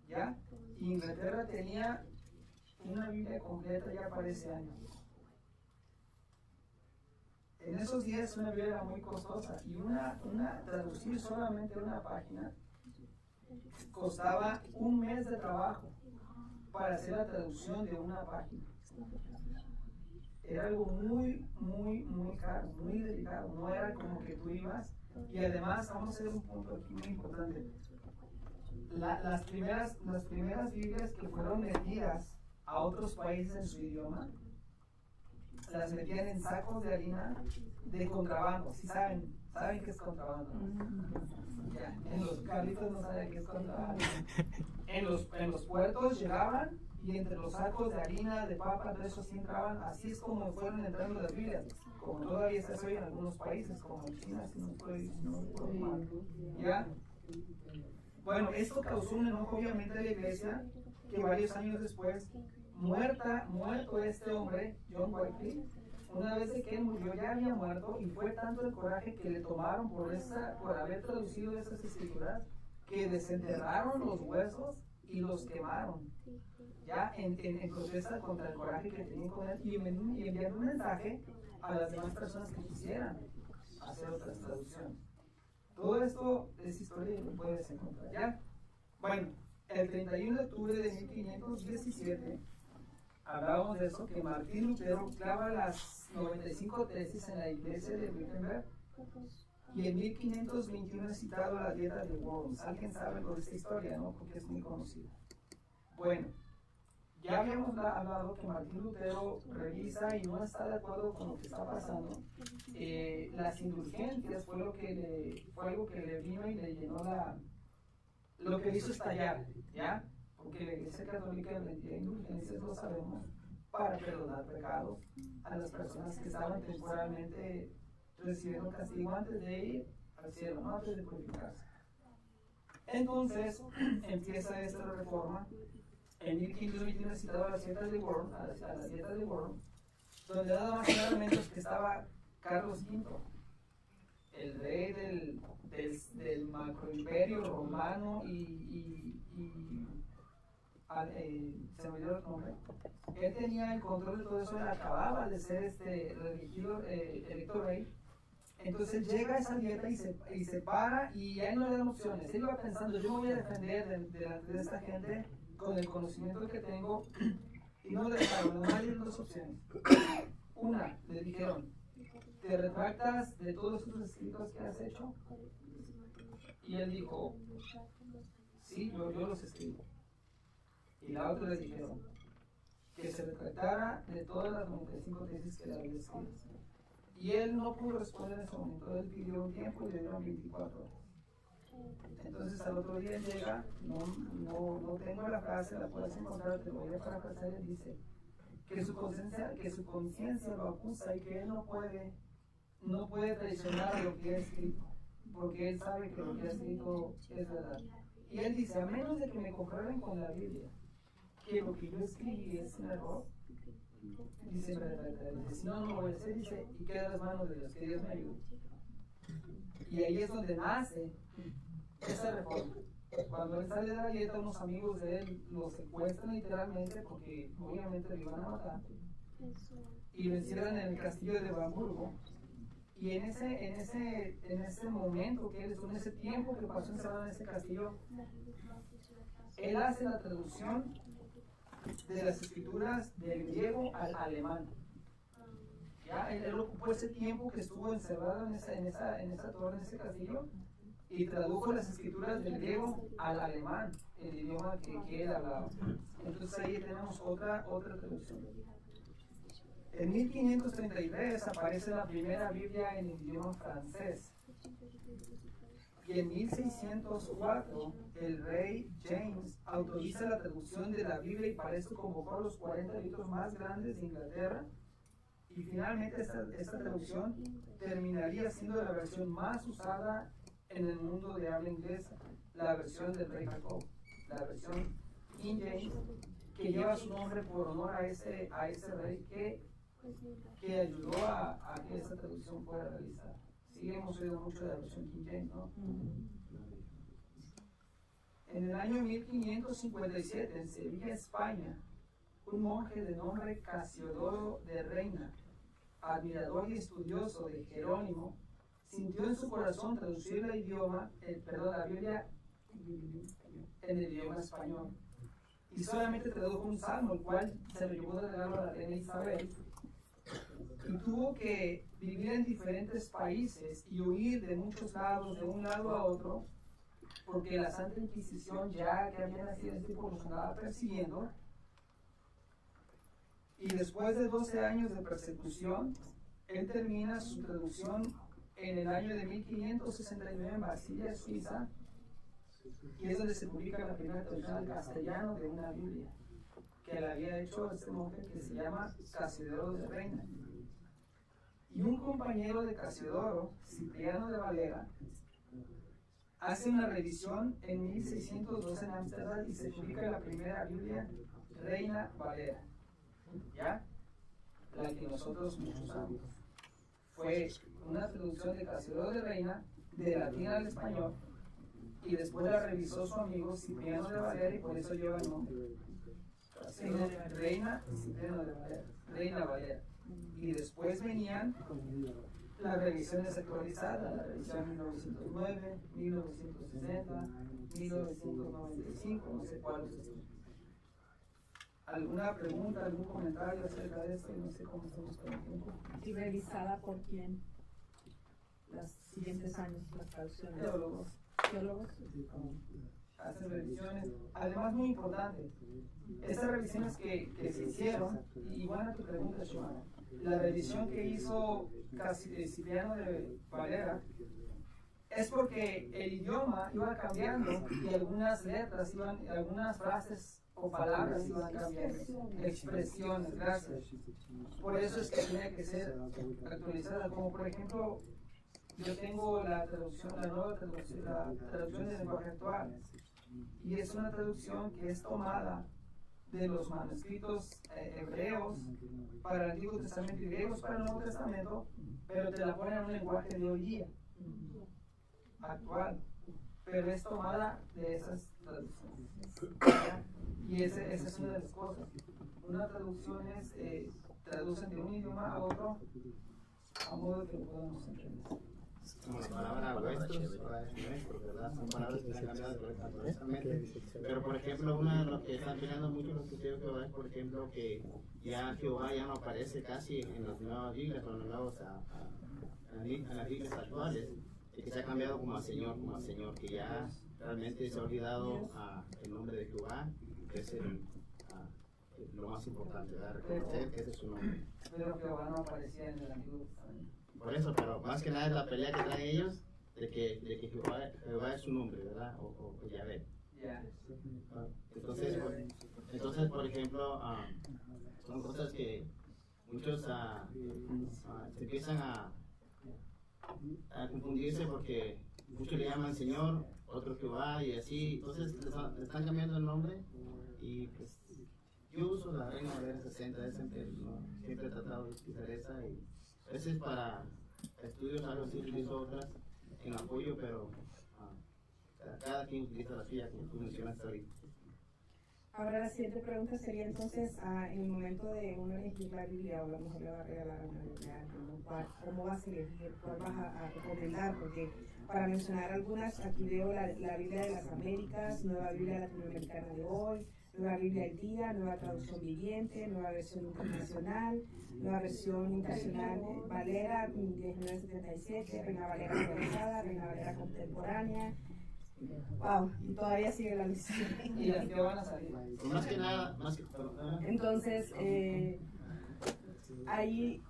¿Ya? Y Inglaterra tenía una Biblia completa ya para ese año. En esos días una Biblia era muy costosa y traducir solamente una página costaba un mes de trabajo para hacer la traducción de una página. Era algo muy caro, muy delicado. No era como que tú ibas. Y además, vamos a hacer un punto aquí muy importante. Las primeras Biblias que fueron metidas a otros países en su idioma, las metían en sacos de harina de contrabando. ¿Sí saben qué es contrabando? Ya, en los Carlitos no saben qué es contrabando. En los puertos llegaban y entre los sacos de harina, de papa, todo eso sí entraban. Así es como fueron entrando las Biblias, como todavía se hace hoy en algunos países, como en China, si no estoy mal. ¿Ya? Bueno, esto causó un enojo obviamente a la iglesia, que varios años después, muerto este hombre, John Wycliffe, una vez de que él murió ya había muerto, y fue tanto el coraje que le tomaron por haber traducido esas escrituras, que desenterraron los huesos y los quemaron, ya en protesta contra el coraje que tenían con él, y enviando un mensaje a las demás personas que quisieran hacer otras traducciones. Todo esto es historia y lo puedes encontrar, ¿ya? Bueno, el 31 de octubre de 1517, hablábamos de eso, que Martín Lutero clava las 95 tesis en la iglesia de Wittenberg, y en 1521 es citado a la dieta de Worms. Alguien sabe algo de esta historia, ¿no? Porque es muy conocida. Bueno, ya habíamos hablado que Martín Lutero revisa y no está de acuerdo con lo que está pasando. Las indulgencias fue algo que le vino y le llenó lo que le hizo estallar, ¿ya? Porque la Iglesia Católica emitía indulgencias, lo sabemos, para perdonar pecados a las personas que estaban temporalmente recibiendo castigo antes de ir al cielo, no antes de purificarse. Entonces empieza esta reforma. En 1521 citado a las dietas de Worms, donde nada más elementos que estaba Carlos V, el rey del macroimperio romano se me olvidó el nombre. Él tenía el control de todo eso, él acababa de ser electo rey. Entonces llega a esa dieta y se para, y a él no le dan opciones. Él iba pensando, yo me voy a defender de esta gente con el conocimiento que tengo, Y no le dejaron, nomás dieron dos opciones. Una, le dijeron, ¿te retractas de todos esos escritos que has hecho? Y él dijo, sí, yo los escribo. Y la otra le dijeron, que se retractara de todas las 95 tesis que le había escrito. Y él no pudo responder en ese momento, él pidió un tiempo y le dieron 24 horas. Entonces al otro día llega, no tengo la frase, la puedes encontrar, te voy a parafrasear, y dice que su conciencia lo acusa y que él no puede traicionar lo que ha escrito, porque él sabe que lo que ha escrito es verdad. Y él dice, a menos de que me comprueben con la Biblia que lo que yo escribí es un error, dice, si no, no lo voy a hacer, dice, y queda en las manos de Dios, que Dios me ayude. Y ahí es donde nace esa reforma. Cuando él sale de la dieta, unos amigos de él lo secuestran literalmente, porque obviamente lo iban a matar, y lo encierran en el castillo de Bamburgo. Y en ese momento que él estuvo, en ese tiempo que pasó encerrado en ese castillo, él hace la traducción de las escrituras del griego al alemán. Ya, él ocupó ese tiempo que estuvo encerrado en esa torre, en ese castillo, y tradujo las escrituras del griego al alemán, el idioma que él hablaba. Entonces ahí tenemos otra traducción. En 1533 aparece la primera Biblia en idioma francés. Y en 1604 el rey James autoriza la traducción de la Biblia y para esto convocó a los 40 libros más grandes de Inglaterra. Y finalmente esta traducción terminaría siendo la versión más usada en el mundo de habla inglesa, la versión del rey Jacob, la versión King James, que lleva su nombre por honor a ese rey que ayudó a que esa traducción fuera realizada. Sí, hemos oído mucho de la versión King James, ¿no? En el año 1557, en Sevilla, España, un monje de nombre Casiodoro de Reina, admirador y estudioso de Jerónimo, sintió en su corazón traducir la Biblia en el idioma español. Y solamente tradujo un salmo, el cual se lo llevó de regalo a la reina Isabel. Y tuvo que vivir en diferentes países y huir de muchos lados, de un lado a otro, porque la Santa Inquisición, ya que había nacido en ese tiempo, los andaba persiguiendo. Y después de 12 años de persecución, él termina su traducción en el año de 1569 en Basilea, Suiza, y es donde se publica la primera traducción al castellano de una Biblia, que la había hecho este monje que se llama Casiodoro de Reina. Y un compañero de Casiodoro, Cipriano de Valera, hace una revisión en 1602 en Ámsterdam y se publica la primera Biblia, Reina Valera. ¿Ya? La que nosotros usamos. Fue una traducción de Casiodoro de Reina, de latín al español, y después la revisó su amigo Cipriano de Valera y por eso lleva el nombre. Reina Cipriano de Valera, Reina Valera. Y después venían las revisiones actualizadas, la revisión 1909, 1960, 1995, no sé cuál es. ¿Alguna pregunta, algún comentario acerca de esto? No sé cómo estamos con el tiempo. ¿Y revisada por quién? Los siguientes años, las traducciones. Teólogos. ¿Teólogos? Hacen revisiones. Además, muy importante, estas revisiones que se hicieron, y buena tu pregunta, Shimana, la revisión que hizo Cipriano de Valera es porque el idioma iba cambiando y algunas letras algunas frases o palabras iban cambiando, expresiones, gracias. Por eso es que tenía que ser actualizada, como por ejemplo, yo tengo la nueva traducción, la traducción del lenguaje actual, y es una traducción que es tomada de los manuscritos hebreos para el Antiguo Testamento y griegos para el Nuevo Testamento, pero te la ponen en un lenguaje de hoy día, actual, pero es tomada de esas traducciones. Y esa es una de las cosas. Una traducción es, traducen de un idioma a otro a modo que lo podamos entender. como la palabra vuestros, ahora es nuestro, ¿verdad? Son palabras que se han cambiado actualmente. Pero por ejemplo, una de los que están peleando mucho los testigos de Jehová es, por ejemplo, que ya Jehová ya no aparece casi en las nuevas Biblias, o en los nuevos, en las Biblias actuales, que se ha cambiado como al Señor, que ya realmente se ha olvidado el nombre de Jehová, que es lo más importante, ¿verdad? Reconocer que ese es su nombre. Pero Jehová no aparecía en el Antiguo Testamento. Por eso, pero más que nada es la pelea que traen ellos de que Jehová es su nombre, ¿verdad? O Yahvé. Ya. Entonces, por ejemplo, son cosas que muchos se empiezan a confundirse porque muchos le llaman Señor, otros Jehová y así. Entonces le están cambiando el nombre y pues yo uso la Reina Valera 60, siempre he tratado de utilizar esa y a veces para estudios algo así utilizo otras en apoyo, pero cada quien utiliza la suya como tú mencionaste ahorita. Ahora la siguiente pregunta sería entonces, en el momento de uno elegir la Biblia, o a lo mejor le va a regalar a una Biblia, ¿cómo vas a elegir? ¿Cuál vas a recomendar? Porque para mencionar algunas, aquí veo la Biblia de las Américas, Nueva Biblia Latinoamericana de hoy, Nueva Biblia al Día, Nueva Traducción Viviente, Nueva Versión Internacional, Nueva Versión Internacional Valera 1977, Reina Valera actualizada, Reina Valera contemporánea. Wow, y todavía sigue la lista. Y las que van a salir. Más que nada, Entonces, ahí,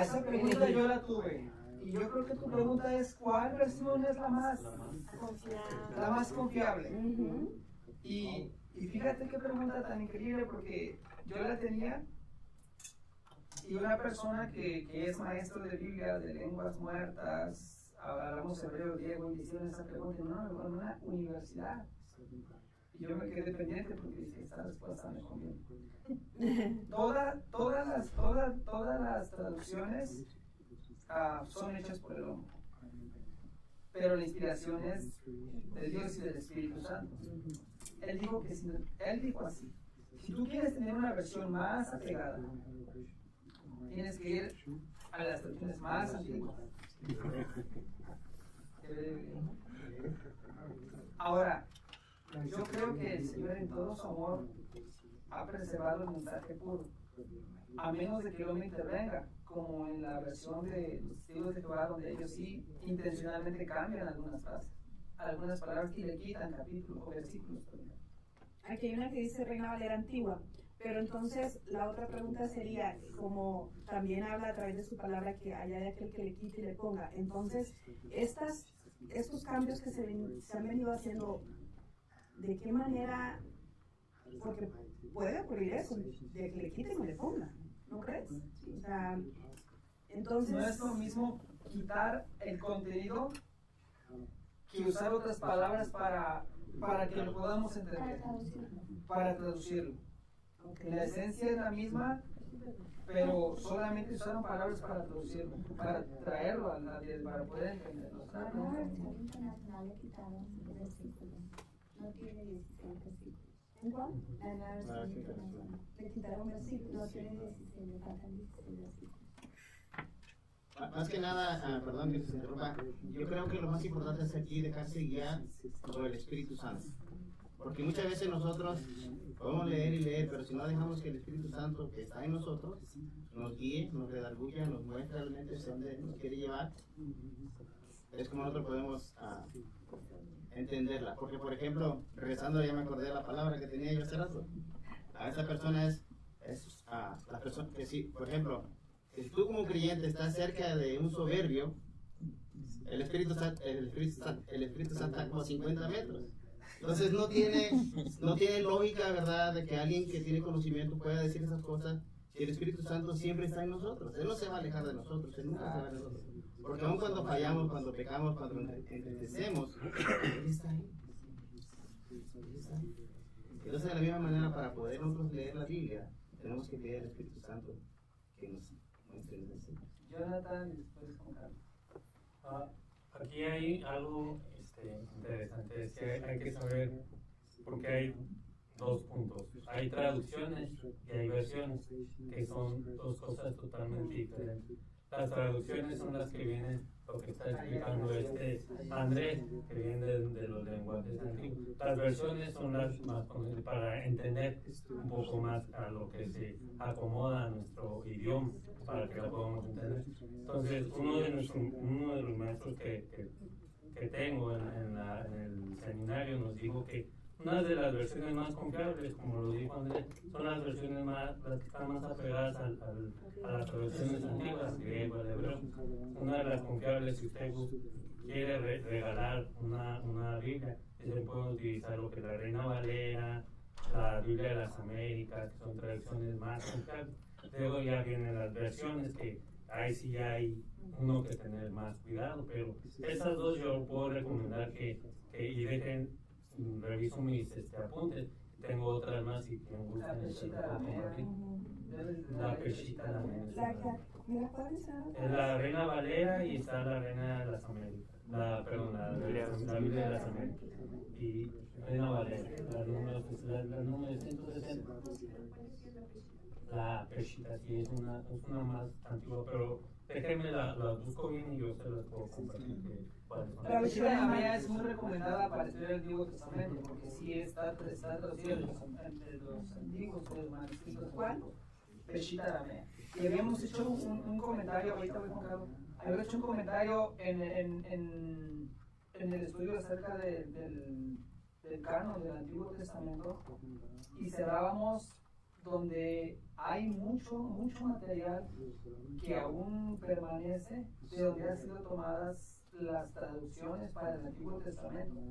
esa pregunta yo la tuve. Y yo creo que tu pregunta es: ¿cuál versión es la más confiable? Y fíjate qué pregunta tan increíble, porque yo la tenía y una persona que es maestro de Biblia, de lenguas muertas, hablamos hebreo, griego, y me hicieron esa pregunta en una universidad. Y yo me quedé pendiente porque dije, esta respuesta me conviene. Todas las traducciones son hechas por el hombre, pero la inspiración es de Dios y del Espíritu Santo. Él dijo así: si tú quieres tener una versión más apegada, tienes que ir a las traducciones más antiguas. Ahora, yo creo que el Señor en todo su amor ha preservado el mensaje puro, a menos de que el hombre intervenga, como en la versión de los Testigos de Jehová, donde ellos sí intencionalmente cambian algunas frases, algunas palabras, y le quitan capítulos o versículos. Aquí hay una que dice Reina Valera antigua, pero entonces la otra pregunta sería, como también habla a través de su palabra que haya de aquel que le quite y le ponga, entonces estos cambios que se han venido haciendo, ¿de qué manera? Porque puede ocurrir eso, de que le quiten y le pongan, ¿no crees? O sea, entonces... No es lo mismo quitar el contenido que usar otras palabras para que lo podamos entender, para traducirlo. La esencia es la misma, pero solamente usaron palabras para traducirlo, para traerlo para poder entenderlo. La nueva versión internacional le quitaron el versículo. No tiene 16 versículos. ¿En cuál? La nueva versión internacional. Le quitaron versículos. No tiene 16, le faltan 16 versículos. Más que nada, perdón que se interrumpa, yo creo que lo más importante es aquí dejarse guiar por el Espíritu Santo. Porque muchas veces nosotros podemos leer y leer, pero si no dejamos que el Espíritu Santo que está en nosotros nos guíe, nos redarguya, nos muestre realmente hacia dónde nos quiere llevar, es como nosotros podemos entenderla. Porque, por ejemplo, regresando, ya me acordé de la palabra que tenía yo hace rato. A esa persona es la persona que sí, por ejemplo, si tú como creyente estás cerca de un soberbio, el Espíritu Santo está como a 50 metros. Entonces no tiene lógica, ¿verdad?, de que alguien que tiene conocimiento pueda decir esas cosas si el Espíritu Santo siempre está en nosotros. Él no se va a alejar de nosotros, Él nunca se va a alejar de nosotros. Porque aun cuando fallamos, cuando pecamos, cuando entristecemos, Él está ahí. Entonces, de la misma manera, para poder nosotros leer la Biblia, tenemos que pedir al Espíritu Santo que nos muestre el versículo. Jonathan, y después con Carlos. Aquí hay algo interesante, es que hay que saber, porque hay dos puntos. Hay traducciones y hay versiones, que son dos cosas totalmente diferentes. Las traducciones son las que vienen, lo que está explicando Andrés, que viene de los lenguajes antiguos. Las versiones son las más para entender un poco más a lo que se acomoda a nuestro idioma, para que lo podamos entender. Entonces, uno de los maestros que tengo en el seminario nos dijo que una de las versiones más confiables, como lo dijo Andrés, son las versiones las que están más apegadas a las traducciones antiguas, griego, al hebreo. Una de las confiables, si usted quiere regalar una Biblia, se puede utilizar lo que es la Reina Valera, la Biblia de las Américas, que son traducciones más confiables. Luego ya vienen las versiones que ahí sí hay uno que tener más cuidado, pero esas dos yo puedo recomendar que y dejen, reviso mis apuntes, tengo otras más si me gustan. La Peshita también. Es la Reina Valera y está la Reina de las Américas. La Biblia de las Américas. Y Reina Valera, la número 160. La Peshita sí es una más antigua, pero déjenme la busco bien y yo se las puedo compartir. La Peshita Ramea es muy recomendada para estudiar el Antiguo Testamento, porque sí está traducida de los antiguos, de los manuscritos. ¿Cuál? Peshita Ramea. Y habíamos hecho un comentario, ahorita voy con Carlos, habíamos hecho un comentario en el estudio acerca del canon del Antiguo Testamento, y cerrábamos donde hay mucho material que aún permanece, de donde han sido tomadas las traducciones para el Antiguo Testamento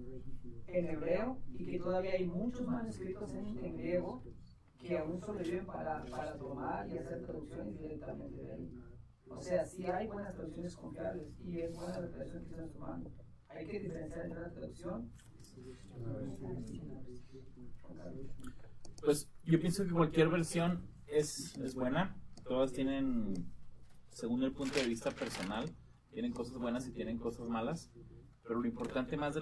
en hebreo, y que todavía hay muchos manuscritos en griego que aún sobreviven para tomar y hacer traducciones directamente de ahí. O sea, sí hay buenas traducciones confiables y es buena la traducción que estamos tomando. Hay que diferenciar entre la traducción. Pues yo pienso que cualquier versión es buena. Todas tienen, según el punto de vista personal, tienen cosas buenas y tienen cosas malas. Pero lo importante más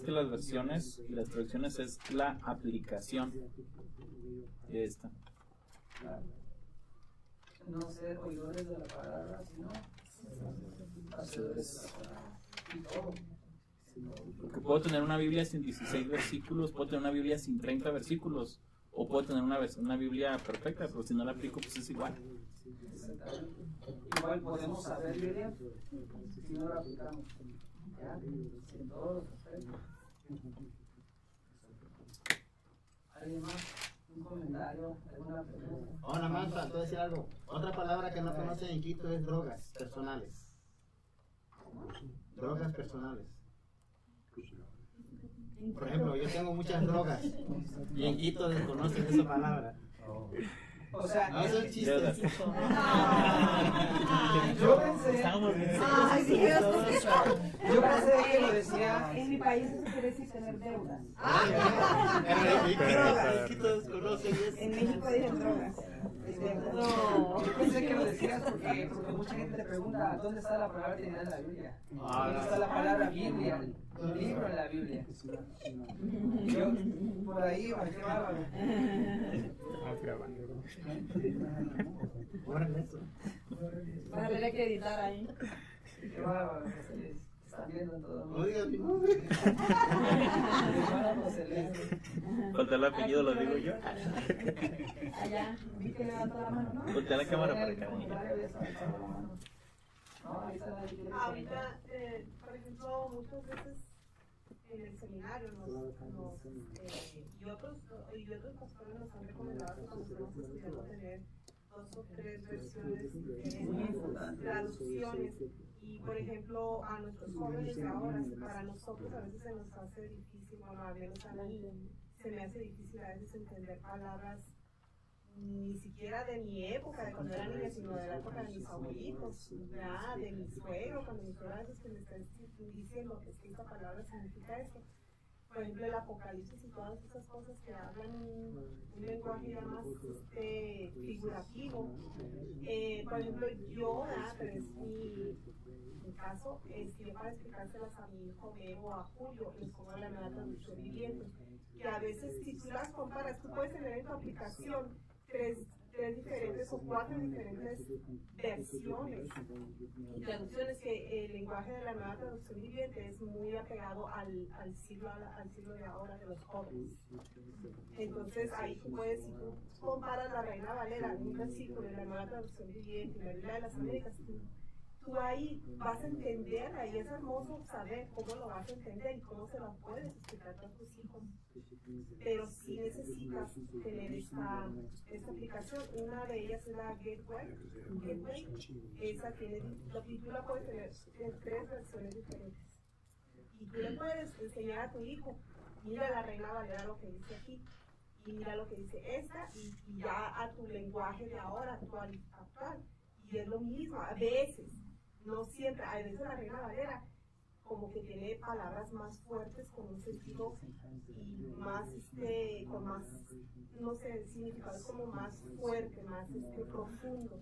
que las versiones y las traducciones es la aplicación de esta. No ser oidores de la palabra, sino hacedores y todo. Porque puedo tener una Biblia sin 16 versículos, puedo tener una Biblia sin 30 versículos, o puedo tener una Biblia perfecta, pero si no la aplico, pues es igual. Igual podemos saber Biblia si no la aplicamos. ¿Ya? En todos los aspectos. ¿Alguien más? ¿Un comentario? ¿Alguna pregunta? Nada más faltó decir algo. Otra palabra que no conocen en Quito es drogas personales. Drogas personales. Por ejemplo, yo tengo muchas drogas y en Quito desconocen esa palabra. O sea, no son chistes. Yo pensé. Ay, Dios, Yo pensé que lo decía. En mi país eso quiere decir tener deudas. En Quito desconocen eso. En México dicen drogas. No, yo pensé que lo decías porque mucha gente te pregunta ¿dónde está la palabra Trinidad en la Biblia? ¿Dónde está la palabra Biblia? Un libro en la Biblia. Y yo, por ahí, qué bárbaro. Vas a tener que editar ahí. Qué bárbaro. Están viendo todo. No digas mi nombre. Falta el apellido, lo digo yo. Allá, vi que levantó la mano, ¿no? Voltea la cámara para acá. Ahorita, por ejemplo, muchas veces en el seminario y otros pastores nos han recomendado que cuando estamos estudiando tener 2 o 3 versiones, traducciones. Y por ejemplo, a nuestros jóvenes de ahora, para nosotros a veces se nos hace difícil, bueno, a mí se me hace difícil a veces entender palabras ni siquiera de mi época, de cuando era niña, sino de la época de mis abuelitos, de mi suegro, cuando mi suegro a veces que me está diciendo que esta palabra significa esto. Por ejemplo, el Apocalipsis y todas esas cosas que hablan un lenguaje ya más figurativo. Por ejemplo, yo, pero es mi caso, yo para explicárselas a mi hijo Vero o a Julio, les pongo la nueva traducción viviente. Que a veces, si tú las comparas, tú puedes tener en tu aplicación 3 diferentes o 4 diferentes versiones y traducciones, que el lenguaje de la nueva traducción viviente es muy apegado al siglo de ahora de los jóvenes. Entonces ahí tú puedes, si tú comparas la Reina Valera en un versículo de la nueva traducción viviente y la Biblia de las Américas, tú ahí vas a entender, ahí es hermoso saber cómo lo vas a entender y cómo se lo puedes explicar a tus hijos. Pero sí necesitas tener esta aplicación. Una de ellas es la Gateway. Esa tiene, y tú la puedes tener en 3 versiones diferentes. Y tú le puedes enseñar a tu hijo, mira la Reina Valera lo que dice aquí, y mira lo que dice esta, y ya a tu lenguaje de ahora, actual. Y es lo mismo, a veces. No siempre, a veces la Reina Valera como que tiene palabras más fuertes con un sentido y más, con más, no sé, significados como más fuerte, más profundo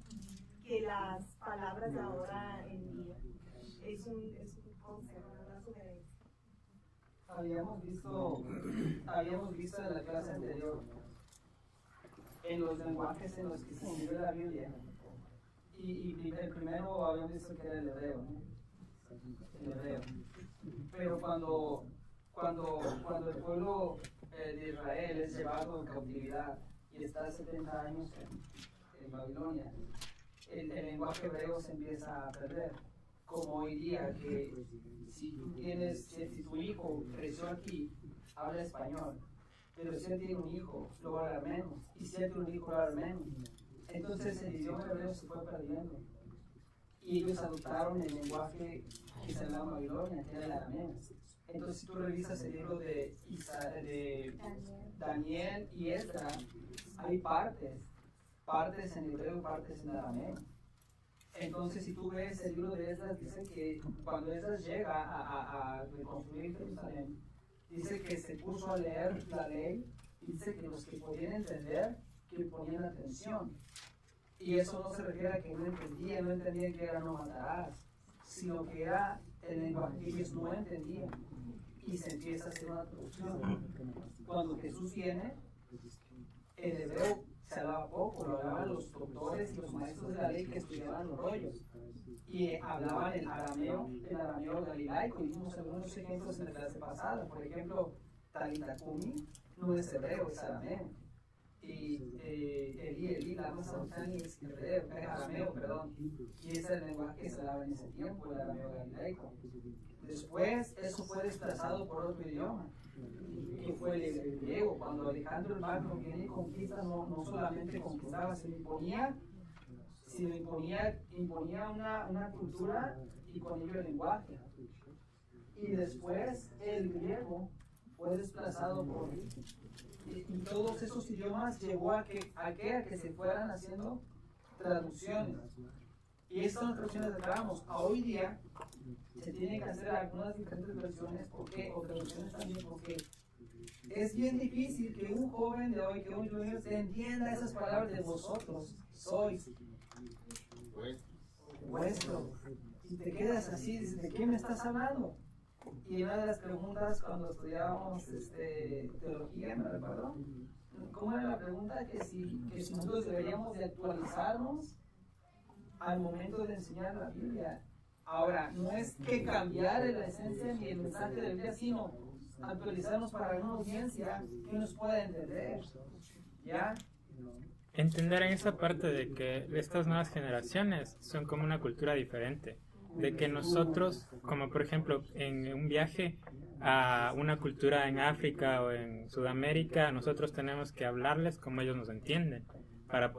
que las palabras de ahora en día. Es un consejo, una sugerencia. Habíamos visto en la clase anterior en los lenguajes en los que se escribe la Biblia. Y el primero habíamos visto que era el hebreo, ¿no? El hebreo. Pero cuando el pueblo de Israel es llevado en cautividad y está 70 años en Babilonia, el lenguaje hebreo se empieza a perder. Como hoy día, que si tu hijo creció aquí, habla español, pero si él tiene un hijo, lo va a hablar menos, y si él tiene un hijo, lo va a hablar menos. Entonces el idioma hebreo se fue perdiendo y ellos adoptaron el lenguaje que se hablaba en Babilonia, que era el arameo. Entonces si tú revisas el libro de Daniel y Esdras, hay partes en hebreo y partes en arameo. Entonces si tú ves el libro de Esdras, dice que cuando Esdras llega a reconstruir Jerusalén, dice que se puso a leer la ley y dice que los que podían entender, que ponían atención. Y eso no se refiere a que no entendían que era no matarás, sino que era el lenguaje que ellos no entendían. Y se empieza a hacer una traducción. Cuando Jesús viene, el hebreo se hablaba poco, lo hablaban los doctores y los maestros de la ley que estudiaban los rollos. Y hablaban el arameo galilaico, y vimos algunos ejemplos en la clase pasada. Por ejemplo, Talita Kumi no es hebreo, es arameo. Y Eli, la más autani es arameo, perdón. Y ese es el lenguaje que se hablaba en ese tiempo, el arameo galilaico. Después, eso fue desplazado por otro idioma, que fue el griego. Cuando Alejandro el Magno viene y conquista, no solamente conquistaba, sino imponía una cultura y con ello el lenguaje. Y después el griego fue desplazado por... Y todos esos idiomas llevó a que se fueran haciendo traducciones. Y estas son las traducciones que hablábamos. A hoy día se tienen que hacer algunas diferentes versiones o traducciones también, porque es bien difícil que un joven de hoy, que un junior, entienda esas palabras de vosotros, sois, vuestro. Y te quedas así, dices, ¿de qué me estás hablando? Y una de las preguntas cuando estudiábamos teología, me recuerdo, ¿cómo era la pregunta? Que si nosotros deberíamos de actualizarnos al momento de enseñar la Biblia. Ahora, no es que cambiar la esencia ni el mensaje de la Biblia, sino actualizarnos para una audiencia que nos pueda entender. ¿Ya? Entender en esa parte de que estas nuevas generaciones son como una cultura diferente. De que nosotros, como por ejemplo en un viaje a una cultura en África o en Sudamérica, nosotros tenemos que hablarles como ellos nos entienden, para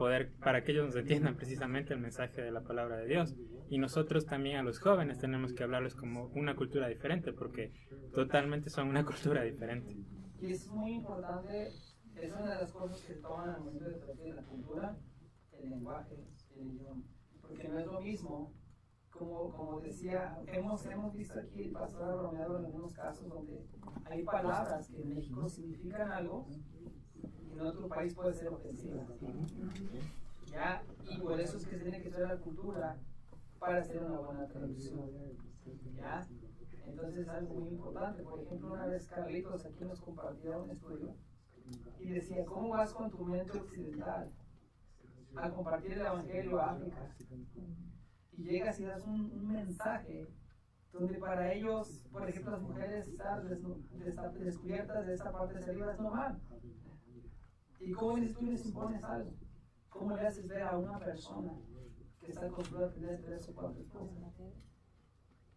que ellos nos entiendan precisamente el mensaje de la palabra de Dios. Y nosotros también a los jóvenes tenemos que hablarles como una cultura diferente, porque totalmente son una cultura diferente. Y es muy importante, es una de las cosas que toman al momento de traducir la cultura, el lenguaje, el idioma, porque no es lo mismo. Como decía, hemos visto aquí el pastor Romero en algunos casos donde hay palabras que en México significan algo y en otro país puede ser ofensiva. ¿Ya? Y por eso es que se tiene que estudiar la cultura para hacer una buena traducción. ¿Ya? Entonces es algo muy importante. Por ejemplo, una vez Carlitos aquí nos compartió un estudio y decía, ¿cómo vas con tu mente occidental? a compartir el Evangelio a África. Y llegas y das un mensaje donde para ellos, por ejemplo, las mujeres estar descubiertas de esta parte de arriba es normal. ¿Y cómo tú les impones algo? ¿Cómo le haces ver a una persona que está acostumbrada a tener 3 o 4 esposas?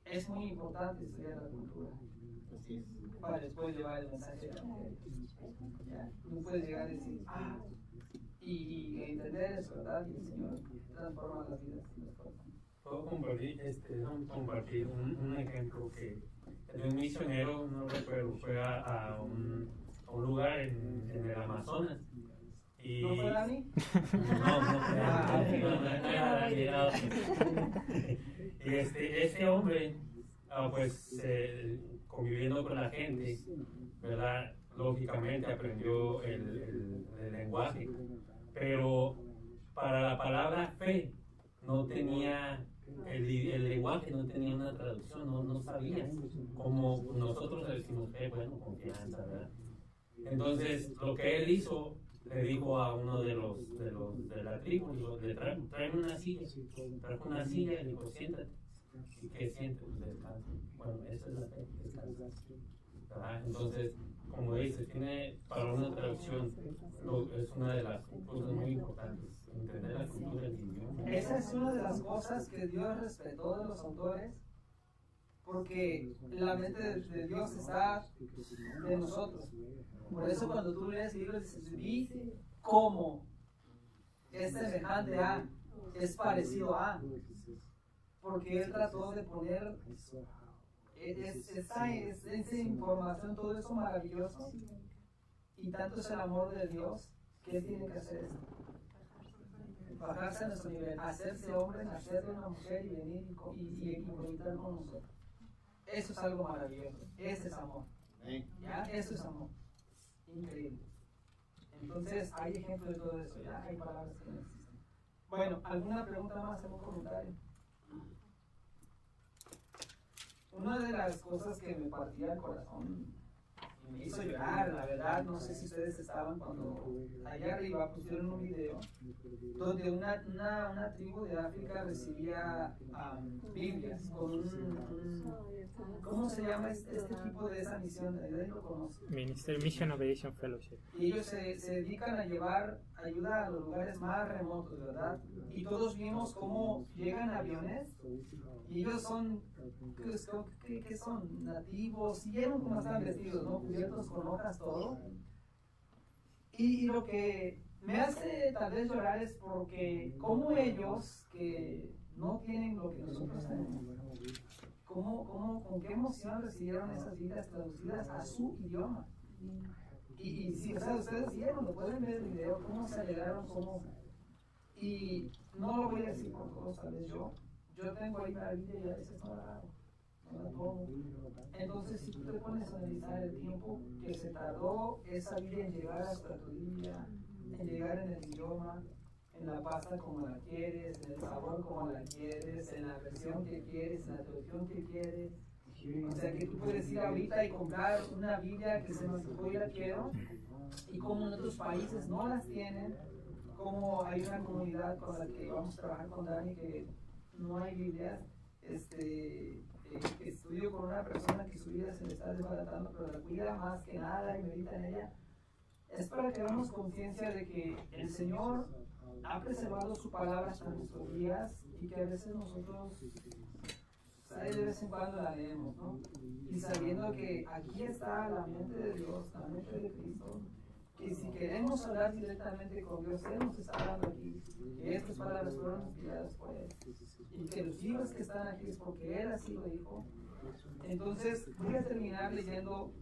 Es muy importante estudiar la cultura para después llevar el mensaje del Evangelio. No puedes llegar a decir, y entender eso, ¿verdad? Y el Señor transforma las vidas. Puedo compartir un ejemplo que de un misionero, no recuerdo, fue a un lugar en el Amazonas. Y... ¿No fue Dani? Y este hombre, pues conviviendo con la gente, ¿verdad? Lógicamente aprendió el lenguaje, pero para la palabra fe no tenía el lenguaje, no tenía una traducción, no sabía. Como nosotros le decimos fe, bueno, confianza, ¿verdad? Entonces, lo que él hizo, le dijo a uno de la tribu, trae una silla, trajo una silla y le dijo, siéntate. ¿Y qué siente? Pues descansa. Bueno, esa es la fe, descansa. Entonces, como dice, tiene para una traducción, es una de las cosas muy importantes, entender la cultura del idioma. Esa es una de las cosas que Dios respetó de los autores, porque la mente de Dios está en nosotros. Por eso cuando tú lees libros dices, vi cómo es semejante a, es parecido a, porque Él trató de poner esa información, todo eso maravilloso, y tanto es el amor de Dios que Él tiene que hacer esto. Bajarse a nuestro nivel, hacerse hombre, nacer de una mujer y venir y conectar con nosotros. Eso es algo maravilloso. Ese es amor. ¿Ya? Eso es amor. Increíble. Entonces, hay ejemplos de todo eso. Ya hay palabras que no existen. Bueno, ¿alguna pregunta más? ¿Algún comentario? Una de las cosas que me partía el corazón y me hizo llorar, la verdad, no sé si ustedes estaban cuando allá arriba pusieron un video donde una tribu de África recibía Biblias con ¿cómo se llama este tipo de esa misión? ¿Nadie lo conoce? Mission of Asian Fellowship. Y ellos se dedican a llevar ayuda a los lugares más remotos, ¿verdad? Y todos vimos cómo llegan aviones y ellos son, ¿qué son? Nativos, y vieron cómo están vestidos, ¿no? Cubiertos con hojas, todo. Y lo que me hace tal vez llorar es porque como ellos que no tienen lo que nosotros tenemos, con qué emoción recibieron esas vidas traducidas a su idioma. Y si ustedes vieron, lo pueden ver el video, cómo se alegraron, y no lo voy a decir por todos, tal vez yo tengo ahí la Biblia y a veces no la hago, no la tomo. Entonces, si tú te pones a analizar el tiempo que se tardó esa Biblia en llegar hasta tu Biblia, en llegar en el idioma, en la pasta como la quieres, en el sabor como la quieres, en la versión que quieres, en la traducción que quieres. O sea que tú puedes ir ahorita y comprar una Biblia que se nos dijo y la quiero, y como en otros países no las tienen, como hay una comunidad con la que vamos a trabajar con Dani que no hay Biblias, estudio con una persona que su vida se le está desbaratando, pero la cuida más que nada y medita en ella. Es para que hagamos conciencia de que el Señor ha preservado su palabra hasta nuestros días y que a veces nosotros de vez en cuando la leemos, ¿no? Y sabiendo que aquí está la mente de Dios, la mente de Cristo, que si queremos hablar directamente con Dios, Él nos está hablando aquí, que estas palabras fueron inspiradas por Él, y que los libros que están aquí es porque Él así lo dijo. Entonces, voy a terminar leyendo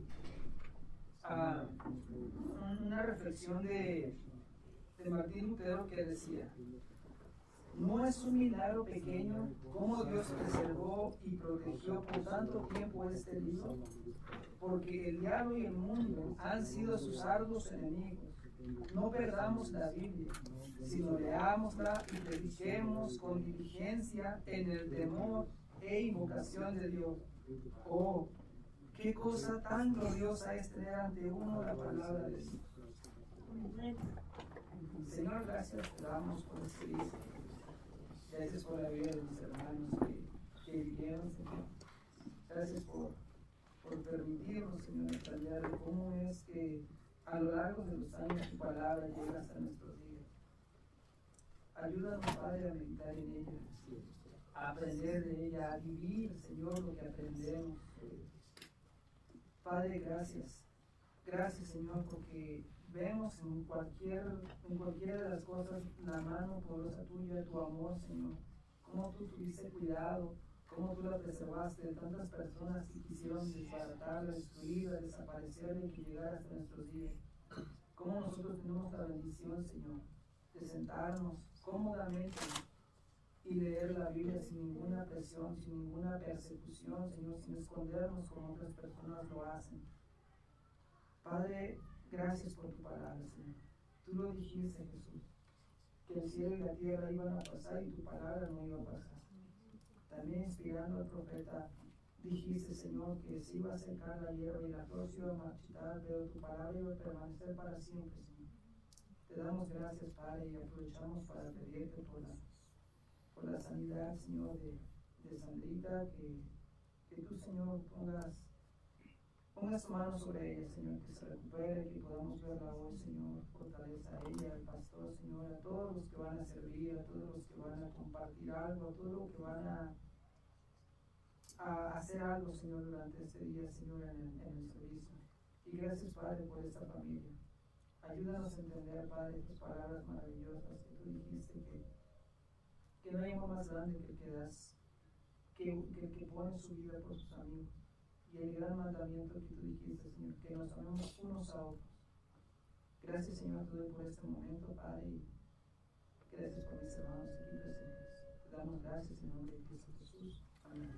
una reflexión de Martín Lutero que decía: no es un milagro pequeño cómo Dios preservó y protegió por tanto tiempo este libro, porque el diablo y el mundo han sido sus arduos enemigos. No perdamos la Biblia, sino leámosla y prediquemos con diligencia en el temor e invocación de Dios. Oh, qué cosa tan gloriosa es tener ante uno la palabra de Dios. Señor, gracias te damos por este día. Gracias por la vida de mis hermanos que vivieron, Señor. Gracias por permitirnos, Señor, aprender de cómo es que a lo largo de los años tu palabra llega hasta nuestros días. Ayúdanos, Padre, a meditar en ella, a aprender de ella, a vivir, Señor, lo que aprendemos. Padre, gracias. Gracias, Señor, porque vemos en cualquiera de las cosas la mano poderosa tuya, tu amor, Señor. Cómo tú tuviste cuidado, cómo tú la preservaste de tantas personas que quisieron desbaratarla, destruirla, desaparecerla y que llegara hasta nuestros días. Cómo nosotros tenemos la bendición, Señor, de sentarnos cómodamente y leer la Biblia sin ninguna presión, sin ninguna persecución, Señor, sin escondernos como otras personas lo hacen. Padre, gracias por tu palabra, Señor. Tú lo dijiste, Jesús, que el cielo y la tierra iban a pasar y tu palabra no iba a pasar. También inspirando al profeta, dijiste, Señor, que se iba a secar la hierba y la flor se iba a marchitar, pero tu palabra iba a permanecer para siempre, Señor. Te damos gracias, Padre, y aprovechamos para pedirte por la sanidad, Señor, de Sandrita, que tú, Señor, pongas tu mano sobre ella, Señor, que se recupere, que podamos verla hoy, Señor. Fortaleza a ella, al pastor, Señor, a todos los que van a servir, a todos los que van a compartir algo, a todos los que van a hacer algo, Señor, durante este día, Señor, en el servicio. Y gracias, Padre, por esta familia. Ayúdanos a entender, Padre, tus palabras maravillosas que tú dijiste que no hay amor más grande que el que das, que pone su vida por sus amigos. Y el gran mandamiento que tú dijiste, Señor, que nos amemos unos a otros. Gracias, Señor, te doy por este momento, Padre, y gracias por mis hermanos aquí presentes. Te damos gracias en nombre de Cristo Jesús. Amén.